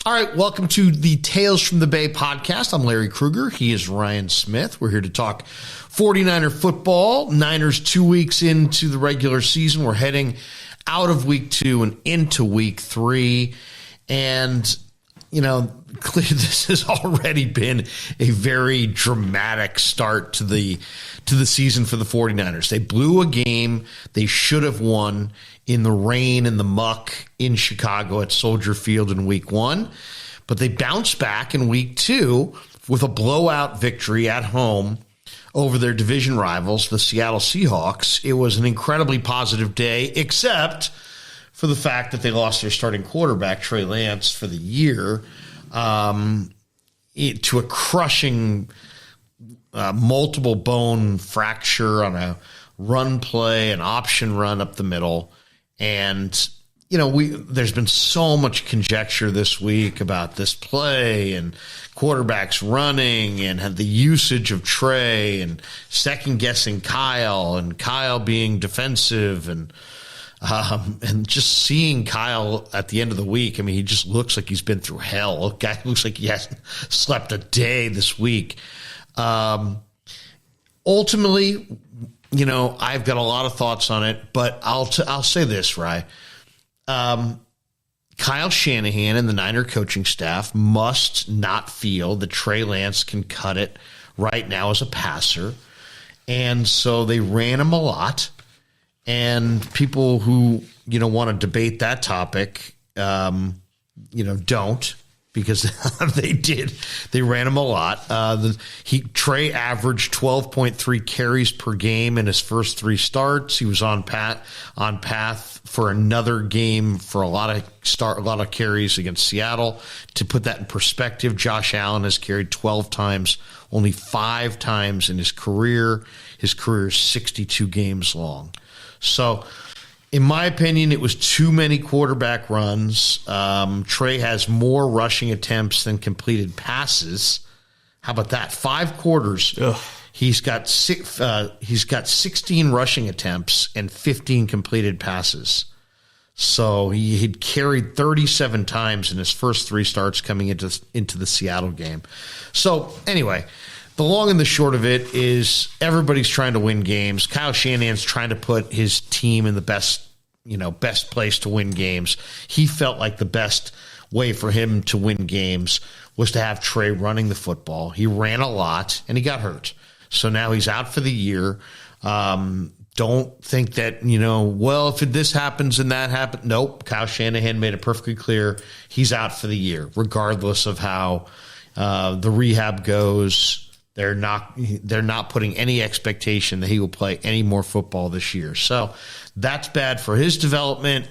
All right, welcome to the Tales from the Bay podcast. I'm Larry Krueger. He is Ryan Smith. We're here to talk 49er football. Niners 2 weeks into the regular season. We're heading out of week 2 and into week 3. And, you know, clearly this has already been a very dramatic start to the season for the 49ers. They blew a game they should have won in the rain and the muck in Chicago at Soldier Field in week 1. But they bounced back in week 2 with a blowout victory at home over their division rivals, the Seattle Seahawks. It was an incredibly positive day, except for the fact that they lost their starting quarterback, Trey Lance, for the year to a crushing multiple bone fracture on a run play, an option run up the middle. And, you know, there's been so much conjecture this week about this play and quarterbacks running and the usage of Trey and second-guessing Kyle and Kyle being defensive and just seeing Kyle at the end of the week. I mean, he just looks like he's been through hell. A guy looks like he hasn't slept a day this week. Ultimately, you know, I've got a lot of thoughts on it, but I'll say this, Rye. Kyle Shanahan and the Niner coaching staff must not feel that Trey Lance can cut it right now as a passer. And so they ran him a lot. And people who, you know, want to debate that topic, you know, don't, because they did. They ran him a lot. Trey averaged 12.3 carries per game in his first 3 starts. He was on path for another game for a lot of carries against Seattle. To put that in perspective, Josh Allen has carried 12 times, only 5 times in his career. His career is 62 games long. So, in my opinion, it was too many quarterback runs. Trey has more rushing attempts than completed passes. How about that? 5 quarters. Ugh. He's got 16 rushing attempts and 15 completed passes. So he had carried 37 times in his first 3 starts coming into the Seattle game. So anyway, the long and the short of it is everybody's trying to win games. Kyle Shanahan's trying to put his team in the best place to win games. He felt like the best way for him to win games was to have Trey running the football. He ran a lot, and he got hurt. So now he's out for the year. Don't think that, you know, well, if this happens and that happens. Nope. Kyle Shanahan made it perfectly clear he's out for the year, regardless of how the rehab goes. They're not putting any expectation that he will play any more football this year. So that's bad for his development.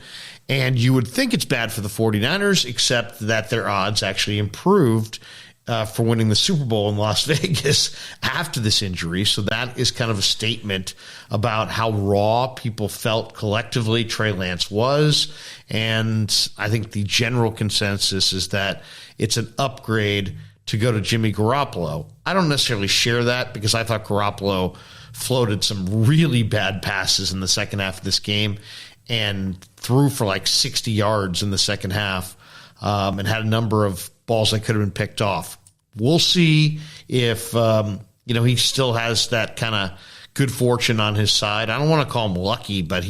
And you would think it's bad for the 49ers, except that their odds actually improved for winning the Super Bowl in Las Vegas after this injury. So that is kind of a statement about how raw people felt collectively Trey Lance was. And I think the general consensus is that it's an upgrade to go to Jimmy Garoppolo. I don't necessarily share that because I thought Garoppolo floated some really bad passes in the second half of this game and threw for like 60 yards in the second half and had a number of balls that could have been picked off. We'll see if, he still has that kind of good fortune on his side. I don't want to call him lucky, but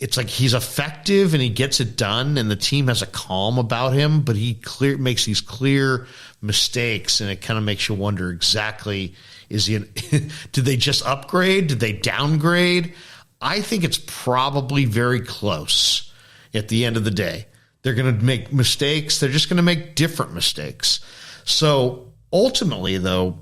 it's like he's effective and he gets it done and the team has a calm about him, but he makes these clear mistakes and it kind of makes you wonder exactly, did they just upgrade? Did they downgrade? I think it's probably very close at the end of the day. They're going to make mistakes. They're just going to make different mistakes. So ultimately, though,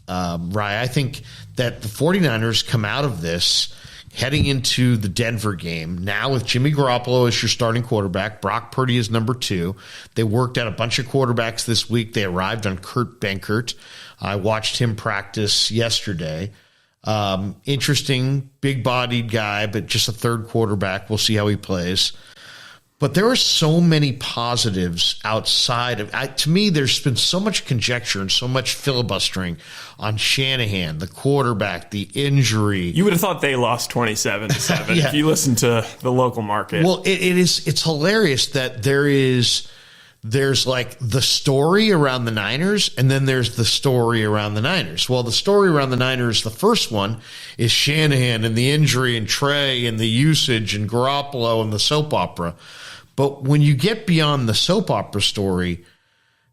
Rye, I think that the 49ers come out of this heading into the Denver game now with Jimmy Garoppolo as your starting quarterback. Brock Purdy is number 2. They worked out a bunch of quarterbacks this week. They arrived on Kurt Benkert. I watched him practice yesterday. Interesting, big-bodied guy, but just a third quarterback. We'll see how he plays. But there are so many positives outside of to me, there's been so much conjecture and so much filibustering on Shanahan, the quarterback, the injury. You would have thought they lost 27-7 if you listen to the local market. Well, it's hilarious that there's like the story around the Niners, and then there's the story around the Niners. Well, the story around the Niners, the first one is Shanahan and the injury and Trey and the usage and Garoppolo and the soap opera. But when you get beyond the soap opera story,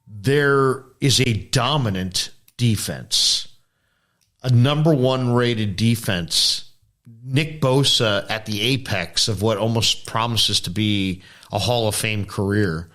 there is a dominant defense, a number one rated defense. Nick Bosa at the apex of what almost promises to be a Hall of Fame career.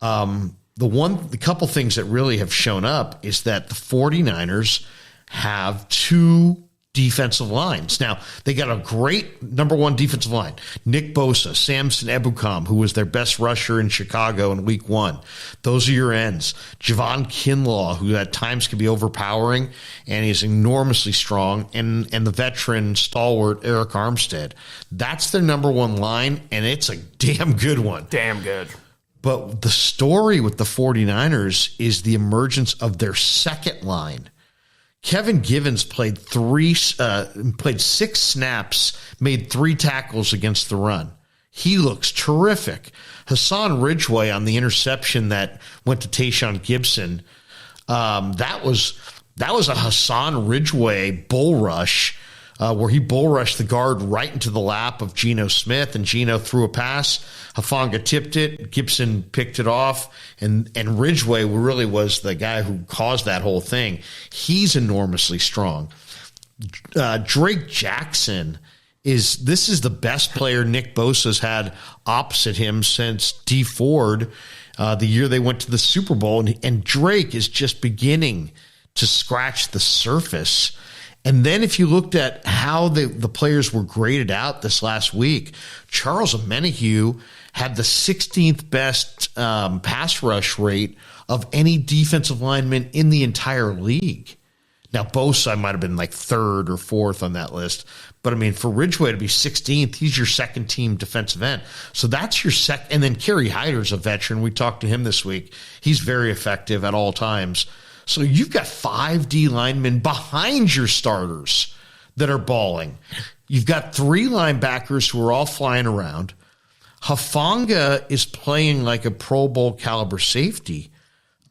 The couple things that really have shown up is that the 49ers have two defensive lines. Now, they got a great number one defensive line. Nick Bosa, Samson Ebukam, who was their best rusher in Chicago in week 1. Those are your ends. Javon Kinlaw, who at times can be overpowering, and he's enormously strong, and the veteran stalwart Eric Armstead. That's their number one line, and it's a damn good one. Damn good. But the story with the 49ers is the emergence of their second line. Kevin Givens played 6 snaps, made 3 tackles against the run. He looks terrific. Hassan Ridgeway on the interception that went to Tashaun Gipson, that was a Hassan Ridgeway bull rush where he bull rushed the guard right into the lap of Geno Smith, and Geno threw a pass. Hufanga tipped it. Gipson picked it off, and Ridgeway really was the guy who caused that whole thing. He's enormously strong. Drake Jackson is the best player Nick Bosa's had opposite him since Dee Ford, the year they went to the Super Bowl, and Drake is just beginning to scratch the surface. And then if you looked at how the players were graded out this last week, Charles Omenihu had the 16th best pass rush rate of any defensive lineman in the entire league. Now, Bosa might have been like 3rd or 4th on that list. But, I mean, for Ridgeway to be 16th, he's your second-team defensive end. So that's your second. And then Kerry Heider's a veteran. We talked to him this week. He's very effective at all times. So you've got 5 D linemen behind your starters that are balling. You've got 3 linebackers who are all flying around. Hufanga is playing like a Pro Bowl caliber safety.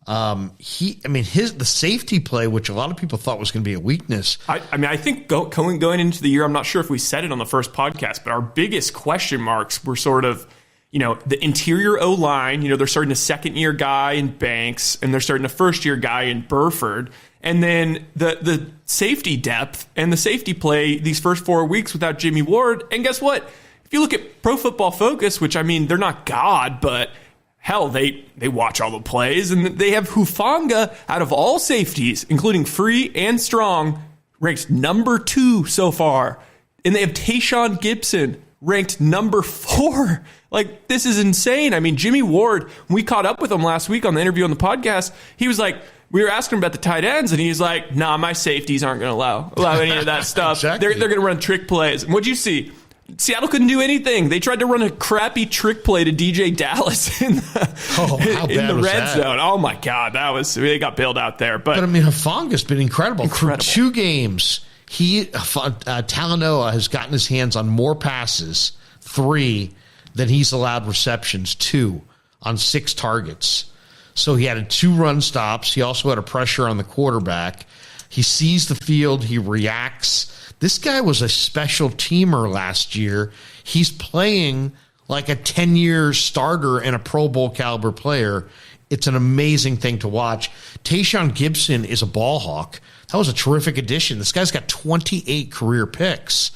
The safety play, which a lot of people thought was going to be a weakness. I think going into the year, I'm not sure if we said it on the first podcast, but our biggest question marks were sort of, the interior O-line. They're starting a second-year guy in Banks, and they're starting a first-year guy in Burford. And then the safety depth and the safety play these first 4 weeks without Jimmy Ward. And guess what? If you look at Pro Football Focus, which, they're not God, but hell, they watch all the plays, and they have Hufanga out of all safeties, including free and strong, ranked number 2 so far. And they have Tashaun Gipson ranked number 4. Like, this is insane. Jimmy Ward, when we caught up with him last week on the interview on the podcast, he was like, we were asking him about the tight ends, and he's like, nah, my safeties aren't going to allow any of that stuff. Exactly. They're going to run trick plays. And what'd you see? Seattle couldn't do anything. They tried to run a crappy trick play to DJ Dallas in the red zone. Oh, my God. They got bailed out there. But Hufanga's been incredible. For 2 games, Talanoa has gotten his hands on more passes, 3, than he's allowed receptions, 2, on 6 targets. So he had 2 run stops. He also had a pressure on the quarterback. He sees the field. He reacts. This guy was a special teamer last year. He's playing like a 10-year starter and a Pro Bowl caliber player. It's an amazing thing to watch. Tashaun Gipson is a ball hawk. That was a terrific addition. This guy's got 28 career picks.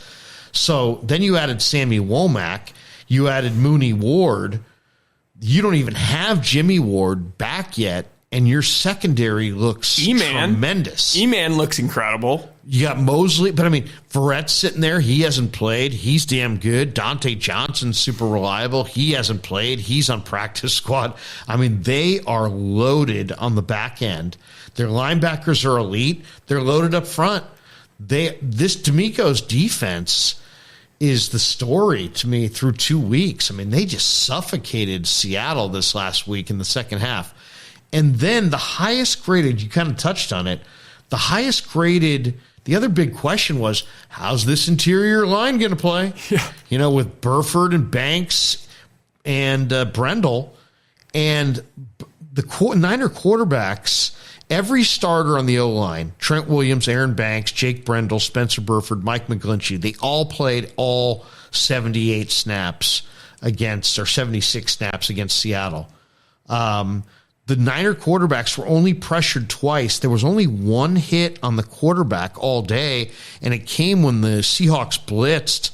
So then you added Sammy Womack. You added Mooney Ward. You don't even have Jimmy Ward back yet, and your secondary looks tremendous. E-Man looks incredible. You got Mosley, but Verrett's sitting there. He hasn't played. He's damn good. Dante Johnson's super reliable. He hasn't played. He's on practice squad. They are loaded on the back end. Their linebackers are elite. They're loaded up front. This D'Amico's defense is the story to me through 2 weeks. I mean, they just suffocated Seattle this last week in the second half. And then the highest graded, you kind of touched on it, the highest graded, the other big question was, how's this interior line going to play? Yeah. With Burford and Banks and Brendel. And the Niner quarterbacks, every starter on the O-line, Trent Williams, Aaron Banks, Jake Brendal, Spencer Burford, Mike McGlinchey, they all played all 78 snaps against, or 76 snaps against Seattle. The Niner quarterbacks were only pressured twice. There was only one hit on the quarterback all day, and it came when the Seahawks blitzed,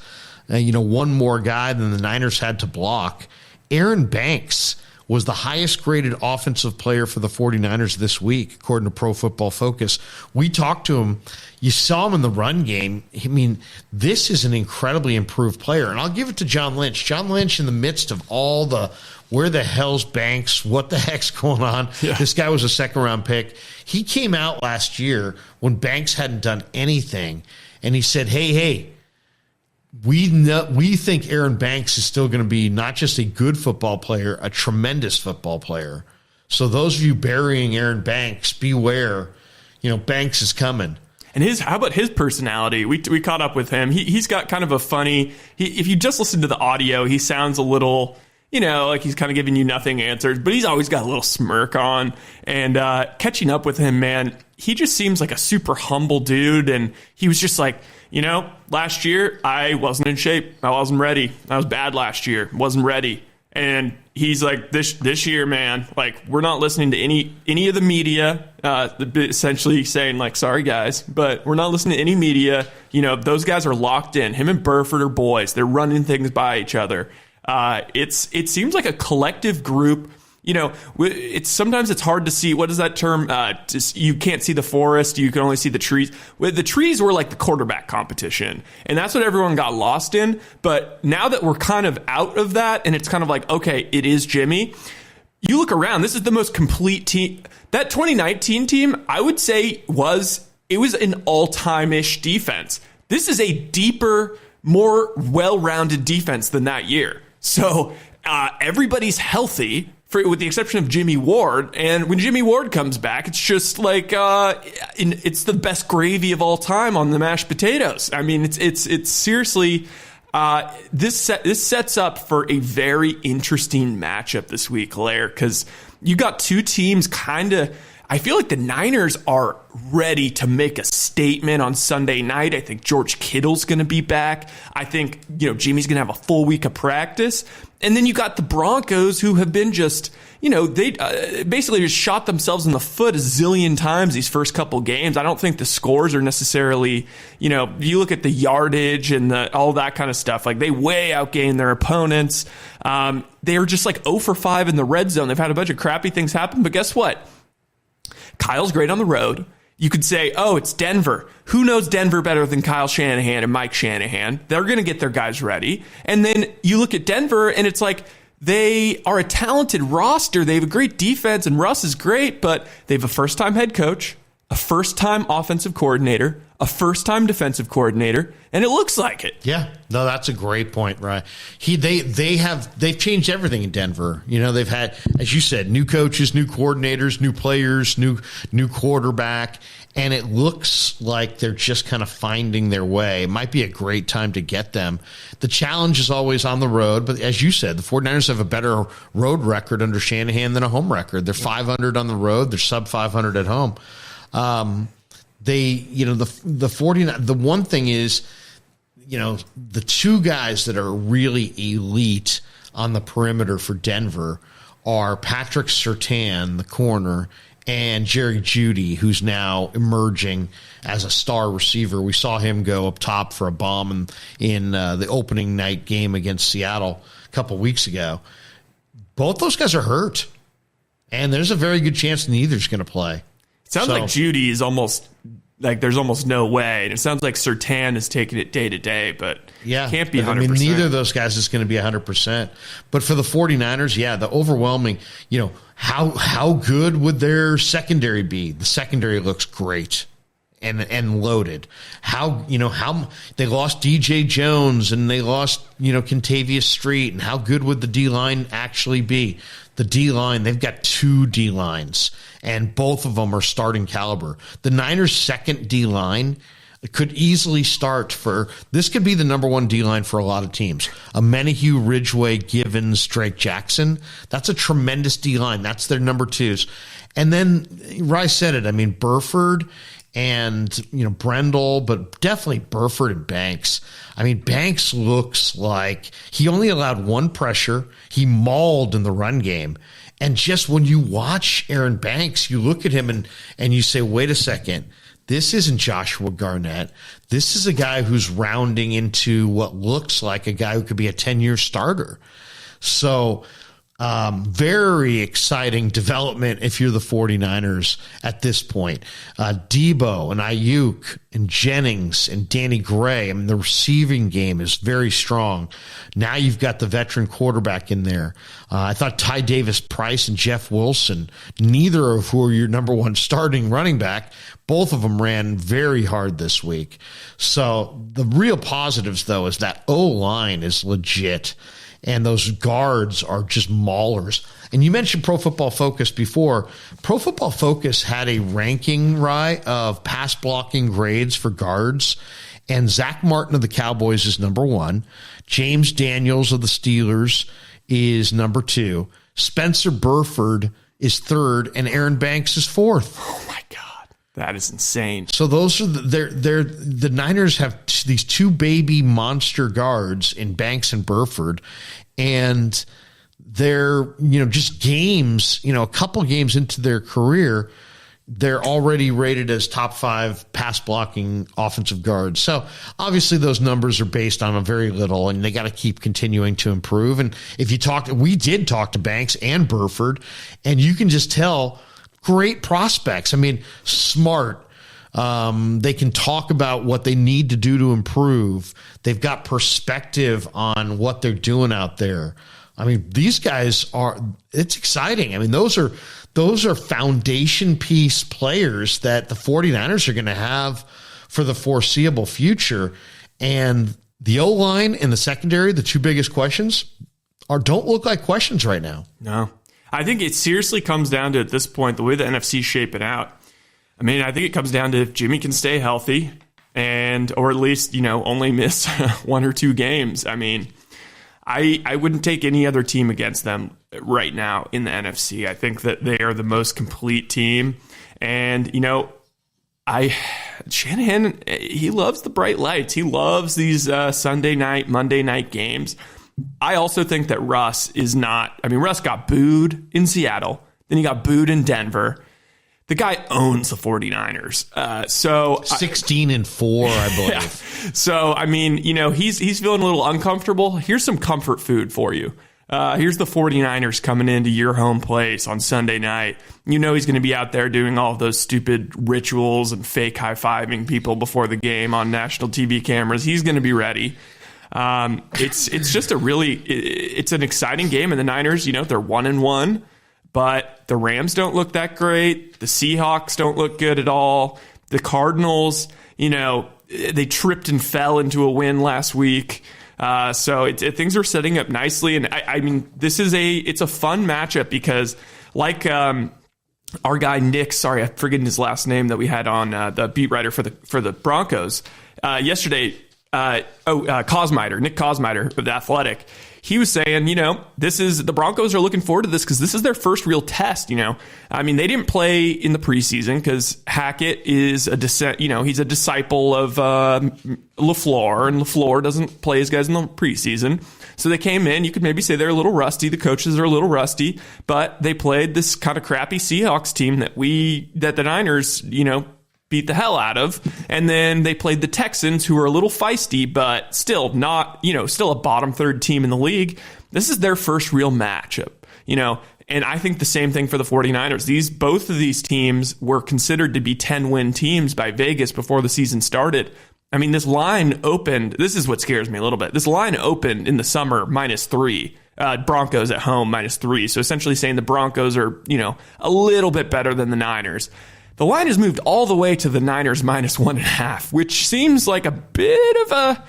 one more guy than the Niners had to block. Aaron Banks was the highest graded offensive player for the 49ers this week, according to Pro Football Focus. We talked to him. You saw him in the run game. I mean, this is an incredibly improved player. And I'll give it to John Lynch. John Lynch, in the midst of all the where the hell's Banks, what the heck's going on, This guy was a second-round pick. He came out last year when Banks hadn't done anything, and he said, hey, we think Aaron Banks is still going to be not just a good football player, a tremendous football player. So those of you burying Aaron Banks, beware. Banks is coming. And how about his personality? We caught up with him. He's got kind of a funny. If you just listen to the audio, he sounds a little, like he's kind of giving you nothing answers. But he's always got a little smirk on. And catching up with him, man, he just seems like a super humble dude. And he was just like, last year I wasn't in shape. I wasn't ready. I was bad last year. Wasn't ready. And he's like, this year, man, like, we're not listening to any of the media, essentially saying, like, sorry, guys, but we're not listening to any media. Those guys are locked in. Him and Burford are boys. They're running things by each other. It seems like a collective group. Sometimes it's hard to see. What is that term? You can't see the forest. You can only see the trees. The trees were like the quarterback competition, and that's what everyone got lost in. But now that we're kind of out of that, and it's kind of like, okay, it is Jimmy. You look around. This is the most complete team. That 2019 team, I would say, was an all-time-ish defense. This is a deeper, more well-rounded defense than that year. So everybody's healthy, with the exception of Jimmy Ward. And when Jimmy Ward comes back, it's just like it's the best gravy of all time on the mashed potatoes. I mean, it's seriously this sets up for a very interesting matchup this week, Lair, because you got two teams kind of. I feel like the Niners are ready to make a statement on Sunday night. I think George Kittle's going to be back. I think, Jimmy's going to have a full week of practice. And then you got the Broncos, who have been just, they basically just shot themselves in the foot a zillion times these first couple games. I don't think the scores are necessarily, you look at the yardage and all that kind of stuff, like they way outgained their opponents. They were just like 0 for 5 in the red zone. They've had a bunch of crappy things happen, but guess what? Kyle's great on the road. You could say, oh, it's Denver. Who knows Denver better than Kyle Shanahan and Mike Shanahan? They're going to get their guys ready. And then you look at Denver, and it's like they are a talented roster. They have a great defense, and Russ is great, but they have a first-time head coach, a first-time offensive coordinator, a first-time defensive coordinator, and it looks like it. Yeah, no, that's a great point, right? They've changed everything in Denver. They've had, as you said, new coaches, new coordinators, new players, new quarterback, and it looks like they're just kind of finding their way. It might be a great time to get them. The challenge is always on the road, but as you said, the 49ers have a better road record under Shanahan than a home record. They're 500 on the road. They're sub 500 at home. The one thing is, the two guys that are really elite on the perimeter for Denver are Patrick Surtain, the corner, and Jerry Judy, who's now emerging as a star receiver. We saw him go up top for a bomb in the opening night game against Seattle a couple weeks ago. Both those guys are hurt, and there's a very good chance neither's going to play. It sounds like Judy is almost like there's almost no way. And it sounds like Surtain is taking it day to day, but can't be 100%. I mean, neither of those guys is going to be 100%. But for the 49ers, the overwhelming, how good would their secondary be? The secondary looks great. and loaded. How they lost DJ Jones and they lost, Contavious Street, and how good would the D-line actually be? The D-line, they've got 2 D-lines, and both of them are starting caliber. The Niners' second D-line could easily this could be the number 1 D-line for a lot of teams. Amenahue, Ridgeway, Givens, Drake Jackson. That's a tremendous D-line. That's their number 2s. And then, Rice said it, Burford and, Brendel, but definitely Burford and Banks. Banks looks like he only allowed 1 pressure. He mauled in the run game. And just when you watch Aaron Banks, you look at him and you say, wait a second, this isn't Joshua Garnett. This is a guy who's rounding into what looks like a guy who could be a 10-year starter. So, very exciting development if you're the 49ers at this point. Debo and Ayuk and Jennings and Danny Gray. The receiving game is very strong. Now you've got the veteran quarterback in there. I thought Ty Davis-Price and Jeff Wilson, neither of who are your number 1 starting running back, both of them ran very hard this week. So the real positives, though, is that O-line is legit. And those guards are just maulers. And you mentioned Pro Football Focus before. Pro Football Focus had a ranking, of pass blocking grades for guards. And Zach Martin of the Cowboys is number 1. James Daniels of the Steelers is number 2. Spencer Burford is 3rd. And Aaron Banks is 4th. Oh, my God. That is insane. So those are the Niners have these 2 baby monster guards in Banks and Burford, and they're, just games, a couple games into their career, they're already rated as top 5 pass blocking offensive guards. So obviously those numbers are based on a very little, and they got to keep continuing to improve. And if we did talk to Banks and Burford, and you can just tell, great prospects. Smart. They can talk about what they need to do to improve. They've got perspective on what they're doing out there. These guys it's exciting. Those are foundation piece players that the 49ers are going to have for the foreseeable future. And the O-line and the secondary, the 2 biggest questions, don't look like questions right now. No. I think it seriously comes down to, at this point, the way the NFC's shaping out. I think it comes down to if Jimmy can stay healthy or at least, only miss 1 or 2 games. I wouldn't take any other team against them right now in the NFC. I think that they are the most complete team. And, Shanahan, he loves the bright lights. He loves these Sunday night, Monday night games. I also think that Russ is not. Russ got booed in Seattle. Then he got booed in Denver. The guy owns the 49ers. 16-4, I believe. Yeah. So, he's feeling a little uncomfortable. Here's some comfort food for you. Here's the 49ers coming into your home place on Sunday night. He's going to be out there doing all of those stupid rituals and fake high-fiving people before the game on national TV cameras. He's going to be ready. It's just it's an exciting game, and the Niners, they're 1-1, but the Rams don't look that great. The Seahawks don't look good at all. The Cardinals, they tripped and fell into a win last week. So things are setting up nicely. And it's a fun matchup because our guy, Nick, sorry, I'm forgetting his last name that we had on, the beat writer for the Broncos, yesterday, Nick Kosmider of The Athletic, he was saying, the Broncos are looking forward to this because this is their first real test. They didn't play in the preseason because Hackett is he's a disciple of LaFleur, and LaFleur doesn't play his guys in the preseason. So they came in. You could maybe say they're a little rusty. The coaches are a little rusty, but they played this kind of crappy Seahawks team that the Niners, beat the hell out of. And then they played the Texans, who are a little feisty, but still not, still a bottom third team in the league. This is their first real matchup, and I think the same thing for the 49ers. Both of these teams were considered to be 10-win teams by Vegas before the season started. This line opened. This is what scares me a little bit. This line opened in the summer -3. Broncos at home -3. So essentially saying the Broncos are, a little bit better than the Niners. The line has moved all the way to the Niners -1.5, which seems like a bit of a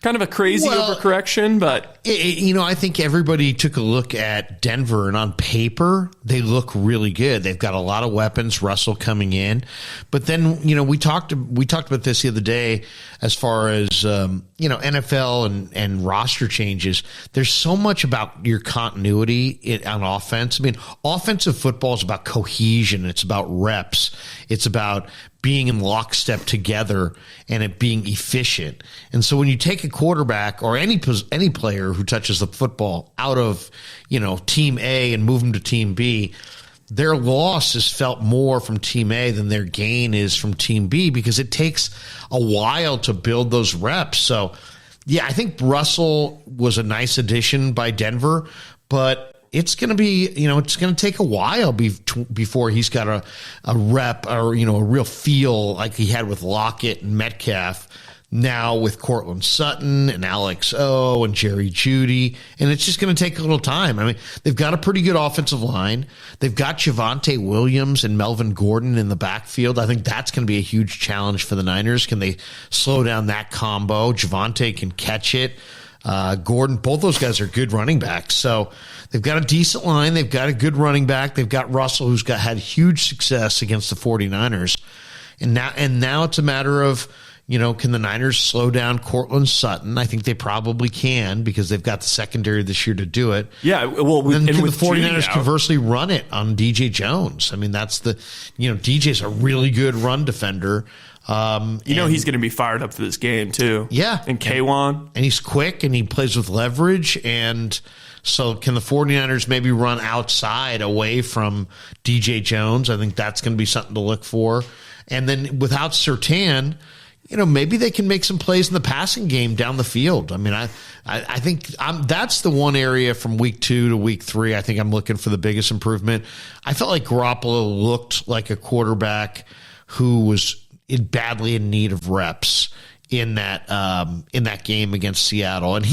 kind of a crazy overcorrection, but I think everybody took a look at Denver, and on paper they look really good. They've got a lot of weapons. Russell coming in, but then we talked about this the other day as far as NFL and roster changes. There's so much about your continuity on offense. I mean, offensive football is about cohesion. It's about reps. It's about being in lockstep together and it being efficient. And so when you take a quarterback or any player who touches the football out of, team A and move them to team B, their loss is felt more from team A than their gain is from team B because it takes a while to build those reps. So, yeah, I think Russell was a nice addition by Denver, but it's going to be, it's going to take a while before he's got a rep or, a real feel like he had with Lockett and Metcalf, now with Cortland Sutton and Alex O and Jerry Judy. And it's just going to take a little time. I mean, they've got a pretty good offensive line. They've got Javonte Williams and Melvin Gordon in the backfield. I think that's going to be a huge challenge for the Niners. Can they slow down that combo? Javonte can catch it. Gordon, both those guys are good running backs. So they've got a decent line. They've got a good running back. They've got Russell, who's had huge success against the 49ers. And now it's a matter of, can the Niners slow down Cortland Sutton? I think they probably can because they've got the secondary this year to do it. Yeah, well, then can the 49ers conversely run it on DJ Jones? I mean, that's DJ's a really good run defender. He's going to be fired up for this game too. Yeah. And K1. And he's quick and he plays with leverage. And so can the 49ers maybe run outside away from DJ Jones? I think that's going to be something to look for. And then without Surtain, maybe they can make some plays in the passing game down the field. I mean, I think that's the one area from week 2 to week 3. I think I'm looking for the biggest improvement. I felt like Garoppolo looked like a quarterback who was badly in need of reps in that game against Seattle. And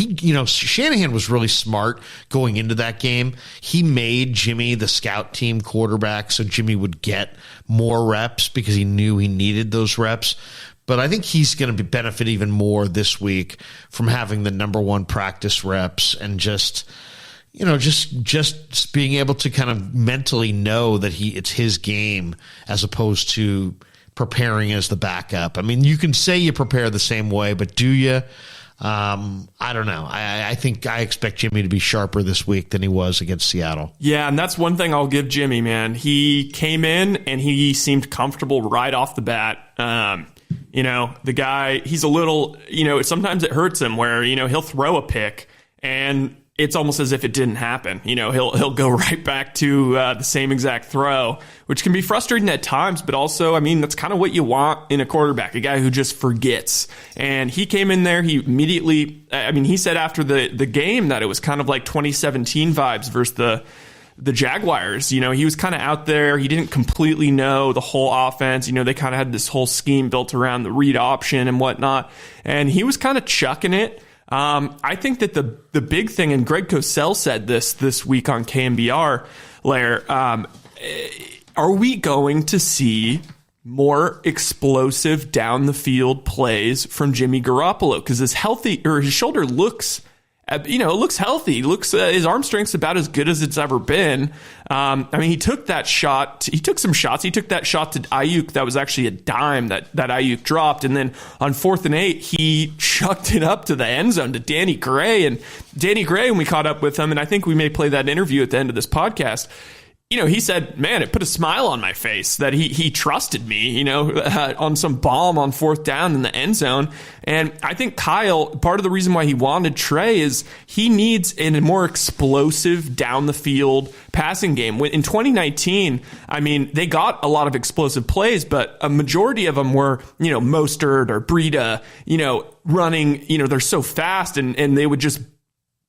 Shanahan was really smart going into that game. He made Jimmy the scout team quarterback so Jimmy would get more reps because he knew he needed those reps. But I think he's going to benefit even more this week from having the number one practice reps and just being able to kind of mentally know that it's his game as opposed to preparing as the backup. I mean, you can say you prepare the same way, but do you? I don't know. I think I expect Jimmy to be sharper this week than he was against Seattle. Yeah, and that's one thing I'll give Jimmy, man. He came in and he seemed comfortable right off the bat. The guy, he's a little, sometimes it hurts him where, he'll throw a pick and it's almost as if it didn't happen. He'll go right back to the same exact throw, which can be frustrating at times, but also, that's kind of what you want in a quarterback, a guy who just forgets. And he came in there, he immediately, he said after the game that it was kind of like 2017 vibes versus the Jaguars. He was kind of out there. He didn't completely know the whole offense. They kind of had this whole scheme built around the read option and whatnot. And he was kind of chucking it. I think that the big thing, and Greg Cosell said this week on KMBR, Lair, are we going to see more explosive down the field plays from Jimmy Garoppolo? Because his shoulder looks, it looks healthy. His arm strength's about as good as it's ever been. He took that shot. He took some shots. He took that shot to Ayuk. That was actually a dime that Ayuk dropped. And then on 4th and 8, he chucked it up to the end zone to Danny Gray. And Danny Gray, when we caught up with him, and I think we may play that interview at the end of this podcast, he said, man, it put a smile on my face that he trusted me, on some bomb on 4th down in the end zone. And I think Kyle, part of the reason why he wanted Trey is he needs a more explosive down the field passing game. In 2019, they got a lot of explosive plays, but a majority of them were, Mostert or Breida, running, they're so fast and they would just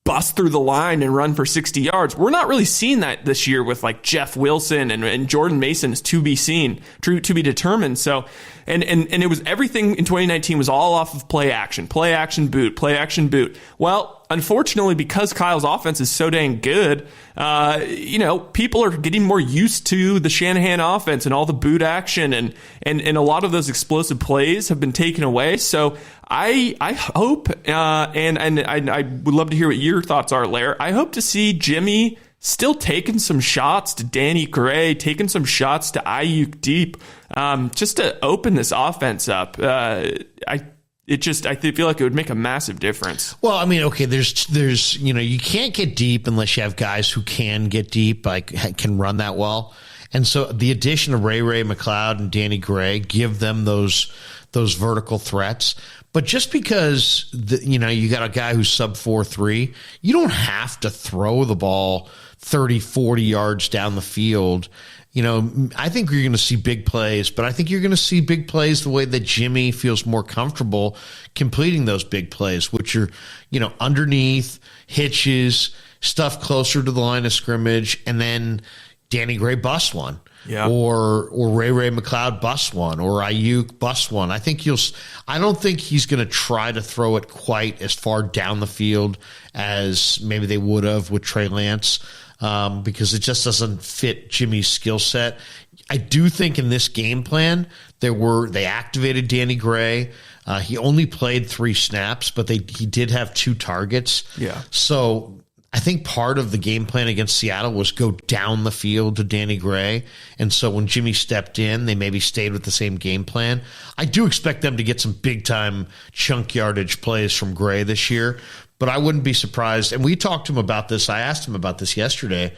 bust through the line and run for 60 yards. We're not really seeing that this year with like Jeff Wilson and Jordan Mason is to be seen, to be determined. So, and it was everything in 2019 was all off of play action boot. Well, unfortunately, because Kyle's offense is so dang good, people are getting more used to the Shanahan offense and all the boot action, and a lot of those explosive plays have been taken away. So I hope, and I would love to hear what your thoughts are, Lair. I hope to see Jimmy still taking some shots to Danny Gray, taking some shots to Ayuk deep, just to open this offense up. I feel like it would make a massive difference. Well, I mean, okay, there's you can't get deep unless you have guys who can get deep, like can run that well. And so the addition of Ray McLeod and Danny Gray give them those vertical threats. But just because you got a guy who's sub 4.3, you don't have to throw the ball 30, 40 yards down the field. I think you're going to see big plays, but I think you're going to see big plays the way that Jimmy feels more comfortable completing those big plays, which are, underneath, hitches, stuff closer to the line of scrimmage, and then Danny Gray busts one. Yeah. Or Ray McLeod busts one, or Ayuk busts one. I don't think he's going to try to throw it quite as far down the field as maybe they would have with Trey Lance, because it just doesn't fit Jimmy's skill set. I do think in this game plan they activated Danny Gray. He only played 3 snaps, but he did have 2 targets. Yeah. So I think part of the game plan against Seattle was go down the field to Danny Gray. And so when Jimmy stepped in, they maybe stayed with the same game plan. I do expect them to get some big-time chunk yardage plays from Gray this year, but I wouldn't be surprised. And we talked to him about this. I asked him about this yesterday.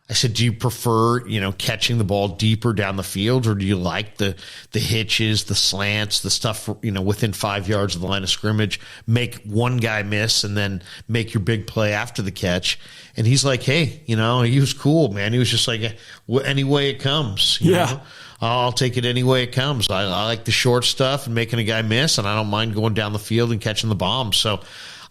I said, do you prefer, catching the ball deeper down the field, or do you like the hitches, the slants, the stuff, within 5 yards of the line of scrimmage, make one guy miss and then make your big play after the catch? And he's like, hey, he was cool, man. He was just like, any way it comes. You know? I'll take it any way it comes. I like the short stuff and making a guy miss, and I don't mind going down the field and catching the bomb. So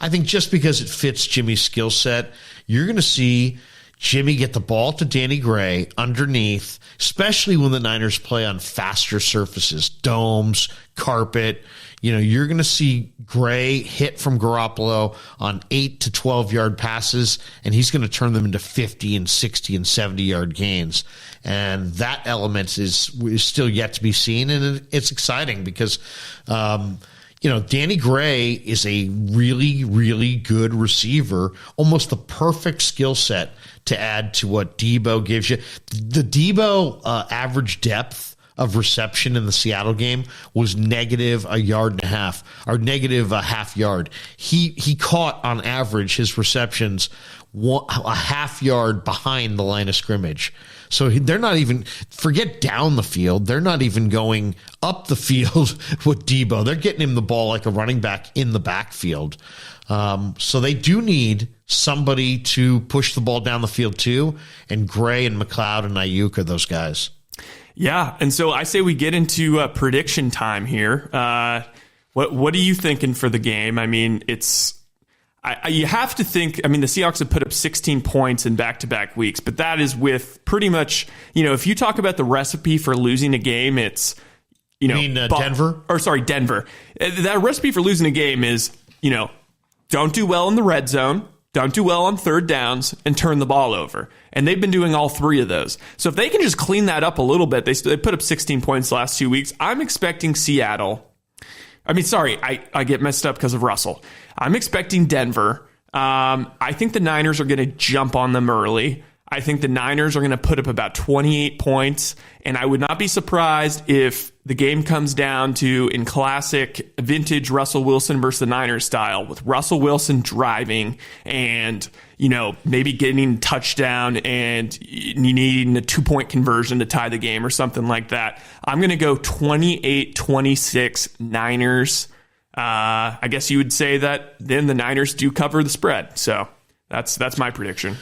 I think just because it fits Jimmy's skill set, you're going to see Jimmy get the ball to Danny Gray underneath, especially when the Niners play on faster surfaces, domes, carpet. You're going to see Gray hit from Garoppolo on 8 to 12-yard passes, and he's going to turn them into 50 and 60 and 70-yard gains. And that element is still yet to be seen, and it's exciting because Danny Gray is a really, really good receiver, almost the perfect skill set to add to what Debo gives you. The Debo average depth of reception in the Seattle game was negative a yard and a half, or negative a half yard. He caught on average his receptions a half yard behind the line of scrimmage. So they're not even, forget down the field, they're not even going up the field with Debo. They're getting him the ball like a running back in the backfield. So they do need somebody to push the ball down the field too, and Gray and McLeod and Ayuk are those guys. Yeah, and so I say we get into prediction time here. What are you thinking for the game? I mean, you have to think, the Seahawks have put up 16 points in back-to-back weeks, but that is with pretty much, if you talk about the recipe for losing a game, it's, Denver? Denver. That recipe for losing a game is, don't do well in the red zone, don't do well on third downs, and turn the ball over. And they've been doing all 3 of those. So if they can just clean that up a little bit, they put up 16 points the last 2 weeks. I'm expecting Seattle. I get messed up because of Russell. I'm expecting Denver. I think the Niners are going to jump on them early. I think the Niners are going to put up about 28 points, and I would not be surprised if the game comes down to, in classic vintage Russell Wilson versus the Niners style, with Russell Wilson driving and, maybe getting a touchdown and needing a 2-point conversion to tie the game or something like that. I'm going to go 28-26 Niners. I guess you would say that then the Niners do cover the spread. So that's my prediction.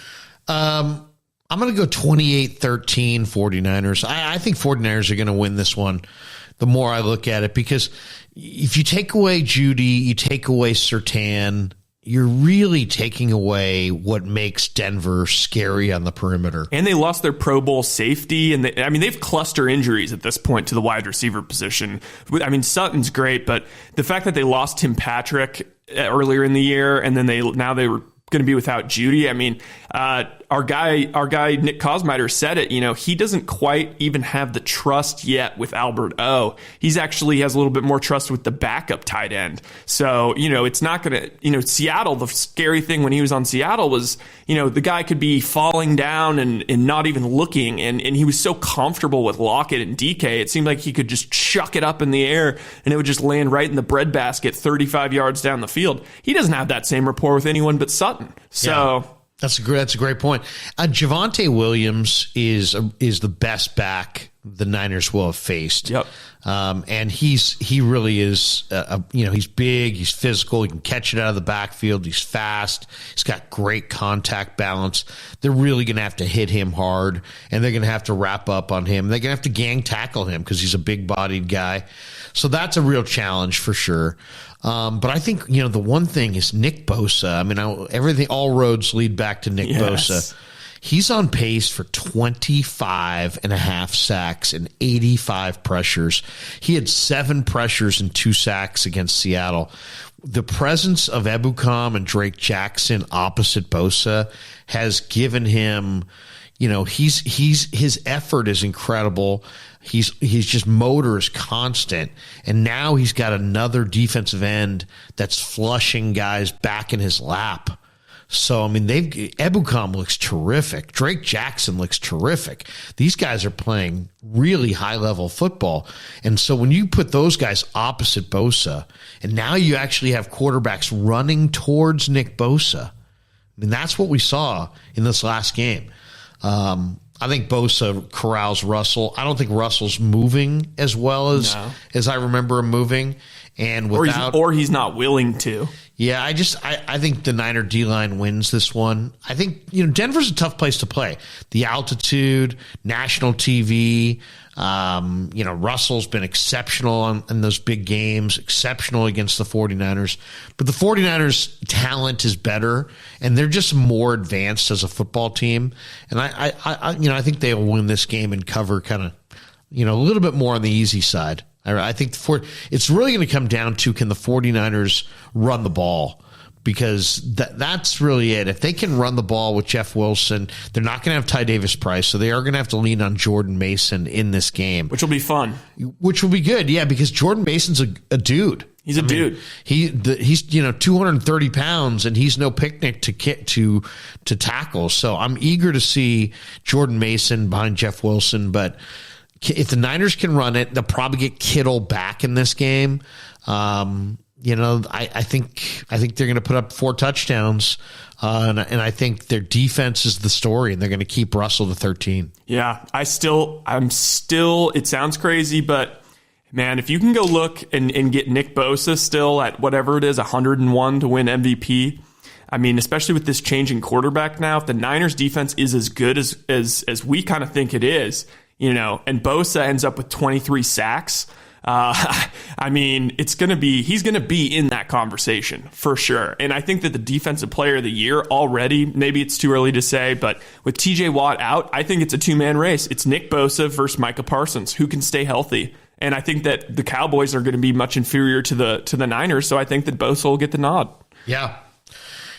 I'm going to go 28-13 49ers. I think 49ers are going to win this one the more I look at it, because if you take away Judy, you take away Surtain, you're really taking away what makes Denver scary on the perimeter. And they lost their Pro Bowl safety, and they've cluster injuries at this point to the wide receiver position. Sutton's great, but the fact that they lost Tim Patrick, earlier in the year, and then they were going to be without Judy. I mean, our guy Nick Kosmider said it. He doesn't quite even have the trust yet with Albert O. He's actually has a little bit more trust with the backup tight end. So it's not going to. Seattle. The scary thing when he was on Seattle was the guy could be falling down and not even looking, and he was so comfortable with Lockett and DK. It seemed like he could just chuck it up in the air and it would just land right in the breadbasket 35 yards down the field. He doesn't have that same rapport with anyone but Sutton. So. Yeah. That's a great point. Javonte Williams is the best back the Niners will have faced. Yep. And he really is. He's big. He's physical. He can catch it out of the backfield. He's fast. He's got great contact balance. They're really going to have to hit him hard, and they're going to have to wrap up on him. They're going to have to gang tackle him because he's a big-bodied guy. So that's a real challenge for sure. But I think, the one thing is Nick Bosa. I mean, all roads lead back to Nick Bosa. He's on pace for 25 and a half sacks and 85 pressures. He had 7 pressures and 2 sacks against Seattle. The presence of Ebukam and Drake Jackson opposite Bosa has given him, his effort is incredible. He's just motor is constant. And now he's got another defensive end that's flushing guys back in his lap. So, I mean, Ebukam looks terrific. Drake Jackson looks terrific. These guys are playing really high-level football. And so when you put those guys opposite Bosa, and now you actually have quarterbacks running towards Nick Bosa, I mean, that's what we saw in this last game. I think Bosa corrals Russell. I don't think Russell's moving as well as I remember him moving. And or he's not willing to. Yeah, I think the Niner D-line wins this one. I think, Denver's a tough place to play. The altitude, national TV, Russell's been exceptional in those big games, exceptional against the 49ers. But the 49ers' talent is better, and they're just more advanced as a football team. And I think they'll win this game and cover kind of, a little bit more on the easy side. I think it's really going to come down to, can the 49ers run the ball? Because that's really it. If they can run the ball with Jeff Wilson, they're not going to have Ty Davis Price, so they are going to have to lean on Jordan Mason in this game. Which will be fun. Which will be good, yeah, because Jordan Mason's a dude. He's a dude. He's 230 pounds, and he's no picnic to tackle. So I'm eager to see Jordan Mason behind Jeff Wilson, but if the Niners can run it, they'll probably get Kittle back in this game. I think they're going to put up 4 touchdowns, and I think their defense is the story, and they're going to keep Russell to 13. Yeah, I'm still. It sounds crazy, but man, if you can go look and get Nick Bosa still at whatever it is, 101 to win MVP. I mean, especially with this changing quarterback now, if the Niners defense is as good as we kind of think it is. And Bosa ends up with 23 sacks. I mean, he's going to be in that conversation for sure. And I think that the defensive player of the year already, maybe it's too early to say, but with TJ Watt out, I think it's a 2-man race. It's Nick Bosa versus Micah Parsons, who can stay healthy. And I think that the Cowboys are going to be much inferior to the Niners. So I think that Bosa will get the nod. Yeah.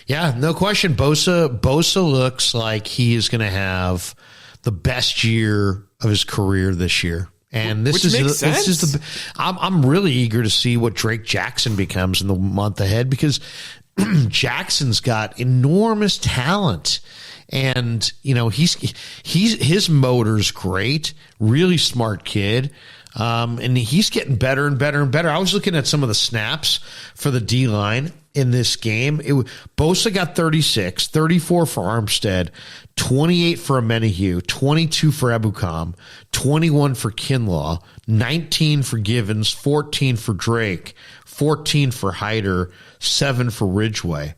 Yeah, no question. Bosa looks like he is going to have the best year of his career this year. And this makes sense. I'm really eager to see what Drake Jackson becomes in the month ahead, because Jackson's got enormous talent, and his motor's great, really smart kid. And he's getting better and better and better. I was looking at some of the snaps for the D-line in this game. Bosa got 36, 34 for Armstead, 28 for Amenahue, 22 for Ebukam, 21 for Kinlaw, 19 for Givens, 14 for Drake, 14 for Heider, 7 for Ridgeway.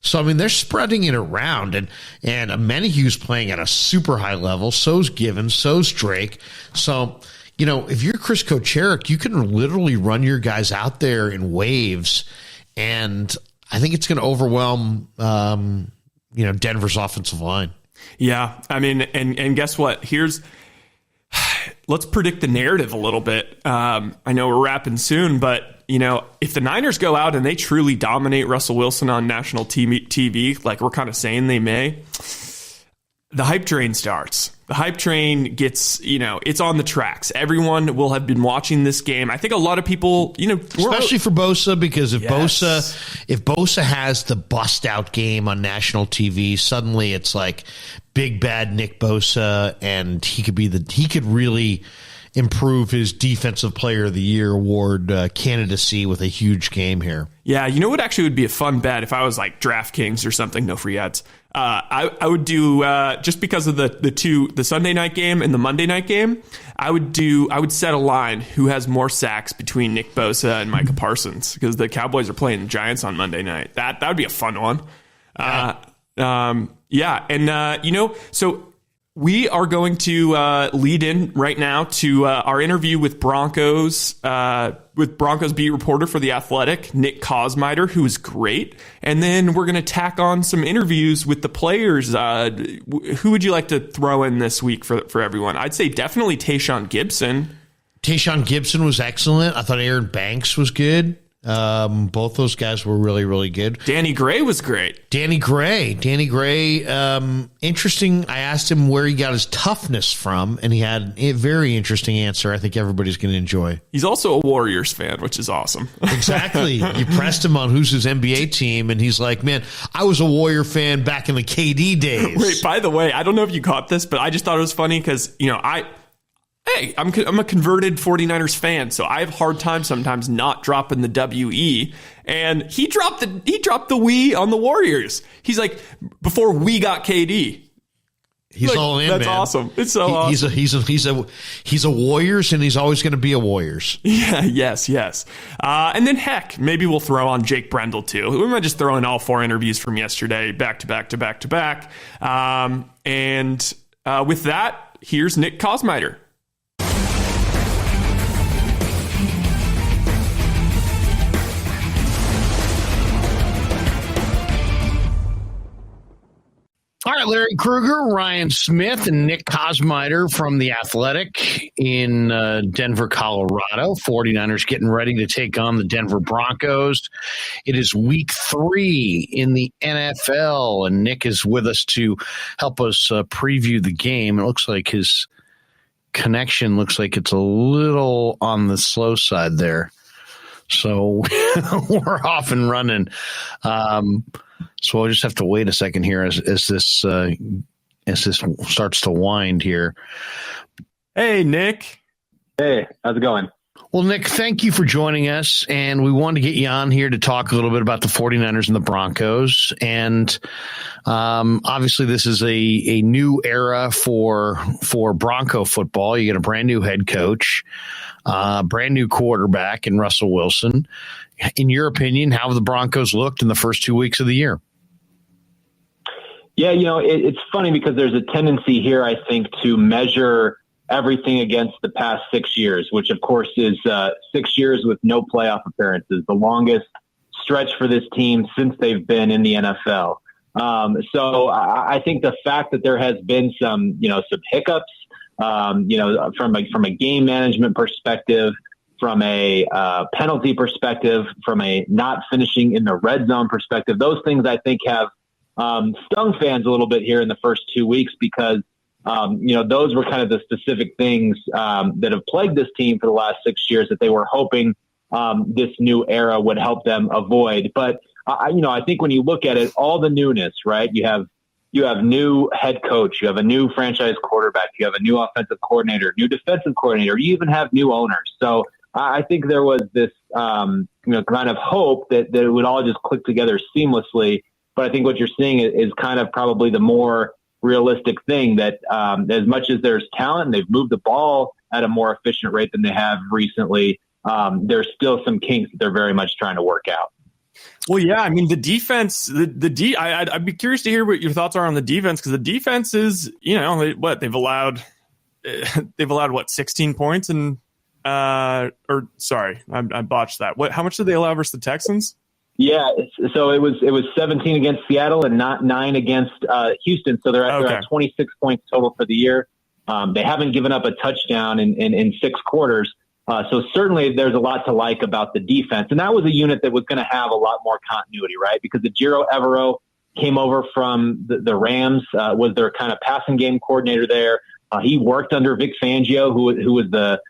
So, I mean, they're spreading it around, and Amenahue's playing at a super high level. So's Givens, so's Drake. So, if you're Chris Kocherik, you can literally run your guys out there in waves, and I think it's going to overwhelm, Denver's offensive line. Yeah, I mean, and guess what? let's predict the narrative a little bit. I know we're wrapping soon, but if the Niners go out and they truly dominate Russell Wilson on national TV, like we're kind of saying they may, the hype train starts. The hype train gets, it's on the tracks. Everyone will have been watching this game. I think a lot of people, especially for Bosa, because if Bosa has the bust out game on national TV, suddenly it's like big bad Nick Bosa, and he could really improve his Defensive Player of the Year award candidacy with a huge game here. Yeah, what actually would be a fun bet if I was like DraftKings or something, no free ads. I would do just because of the Sunday night game and the Monday night game. I would set a line who has more sacks between Nick Bosa and Micah Parsons, because the Cowboys are playing the Giants on Monday night. That would be a fun one. So we are going to lead in right now to our interview with Broncos beat reporter for The Athletic, Nick Kosmider, who is great. And then we're going to tack on some interviews with the players. Who would you like to throw in this week for everyone? I'd say definitely Tashaun Gipson. Tashaun Gipson was excellent. I thought Aaron Banks was good. Both those guys were really, really good. Danny Gray was great. Danny Gray, interesting. I asked him where he got his toughness from, and he had a very interesting answer. I think everybody's going to enjoy. He's also a Warriors fan, which is awesome. Exactly. You pressed him on who's his NBA team, and he's like, man, I was a Warrior fan back in the KD days. Wait, by the way, I don't know if you caught this, but I just thought it was funny because, I'm a converted 49ers fan, so I have a hard time sometimes not dropping the WE. And he dropped the we on the Warriors. He's like, before we got KD. He's like, all in, that's man. Awesome. It's so awesome. He's a Warriors, and he's always going to be a Warriors. Yeah, yes. And then heck, maybe we'll throw on Jake Brendal too. We might just throw in all 4 interviews from yesterday, back to back. And with that, here's Nick Kosmider. All right, Larry Krueger, Ryan Smith, and Nick Kosmider from The Athletic in Denver, Colorado. 49ers getting ready to take on the Denver Broncos. It is week 3 in the NFL, and Nick is with us to help us preview the game. It looks like his connection it's a little on the slow side there. So we're off and running. So I'll just have to wait a second here as this starts to wind here. Hey, Nick. Hey, how's it going? Well, Nick, thank you for joining us. And we wanted to get you on here to talk a little bit about the 49ers and the Broncos. And obviously this is a new era for Bronco football. You get a brand new head coach, brand new quarterback in Russell Wilson. In your opinion, how have the Broncos looked in the first 2 weeks of the year? Yeah, it's funny because there's a tendency here, I think, to measure everything against the past 6 years, which, of course, is 6 years with no playoff appearances, the longest stretch for this team since they've been in the NFL. So I think the fact that there has been some hiccups, from a game management perspective, from a penalty perspective, from a not finishing in the red zone perspective, those things I think have stung fans a little bit here in the first 2 weeks because, those were kind of the specific things that have plagued this team for the last 6 years that they were hoping this new era would help them avoid. But, I think when you look at it, all the newness, right? You have new head coach, you have a new franchise quarterback, you have a new offensive coordinator, new defensive coordinator, you even have new owners. So I think there was this, kind of hope that it would all just click together seamlessly. But I think what you're seeing is kind of probably the more realistic thing that as much as there's talent and they've moved the ball at a more efficient rate than they have recently, there's still some kinks that they're very much trying to work out. Well, yeah, I mean, the defense, I'd be curious to hear what your thoughts are on the defense, because the defense is, they've allowed 16 points and, I botched that. How much did they allow versus the Texans? Yeah, so it was 17 against Seattle and not 9 against Houston. So they're at 26 points total for the year. They haven't given up a touchdown in 6 quarters. So certainly there's a lot to like about the defense. And that was a unit that was going to have a lot more continuity, right? Because Ejiro Evero came over from the Rams, was their kind of passing game coordinator there. He worked under Vic Fangio, who was the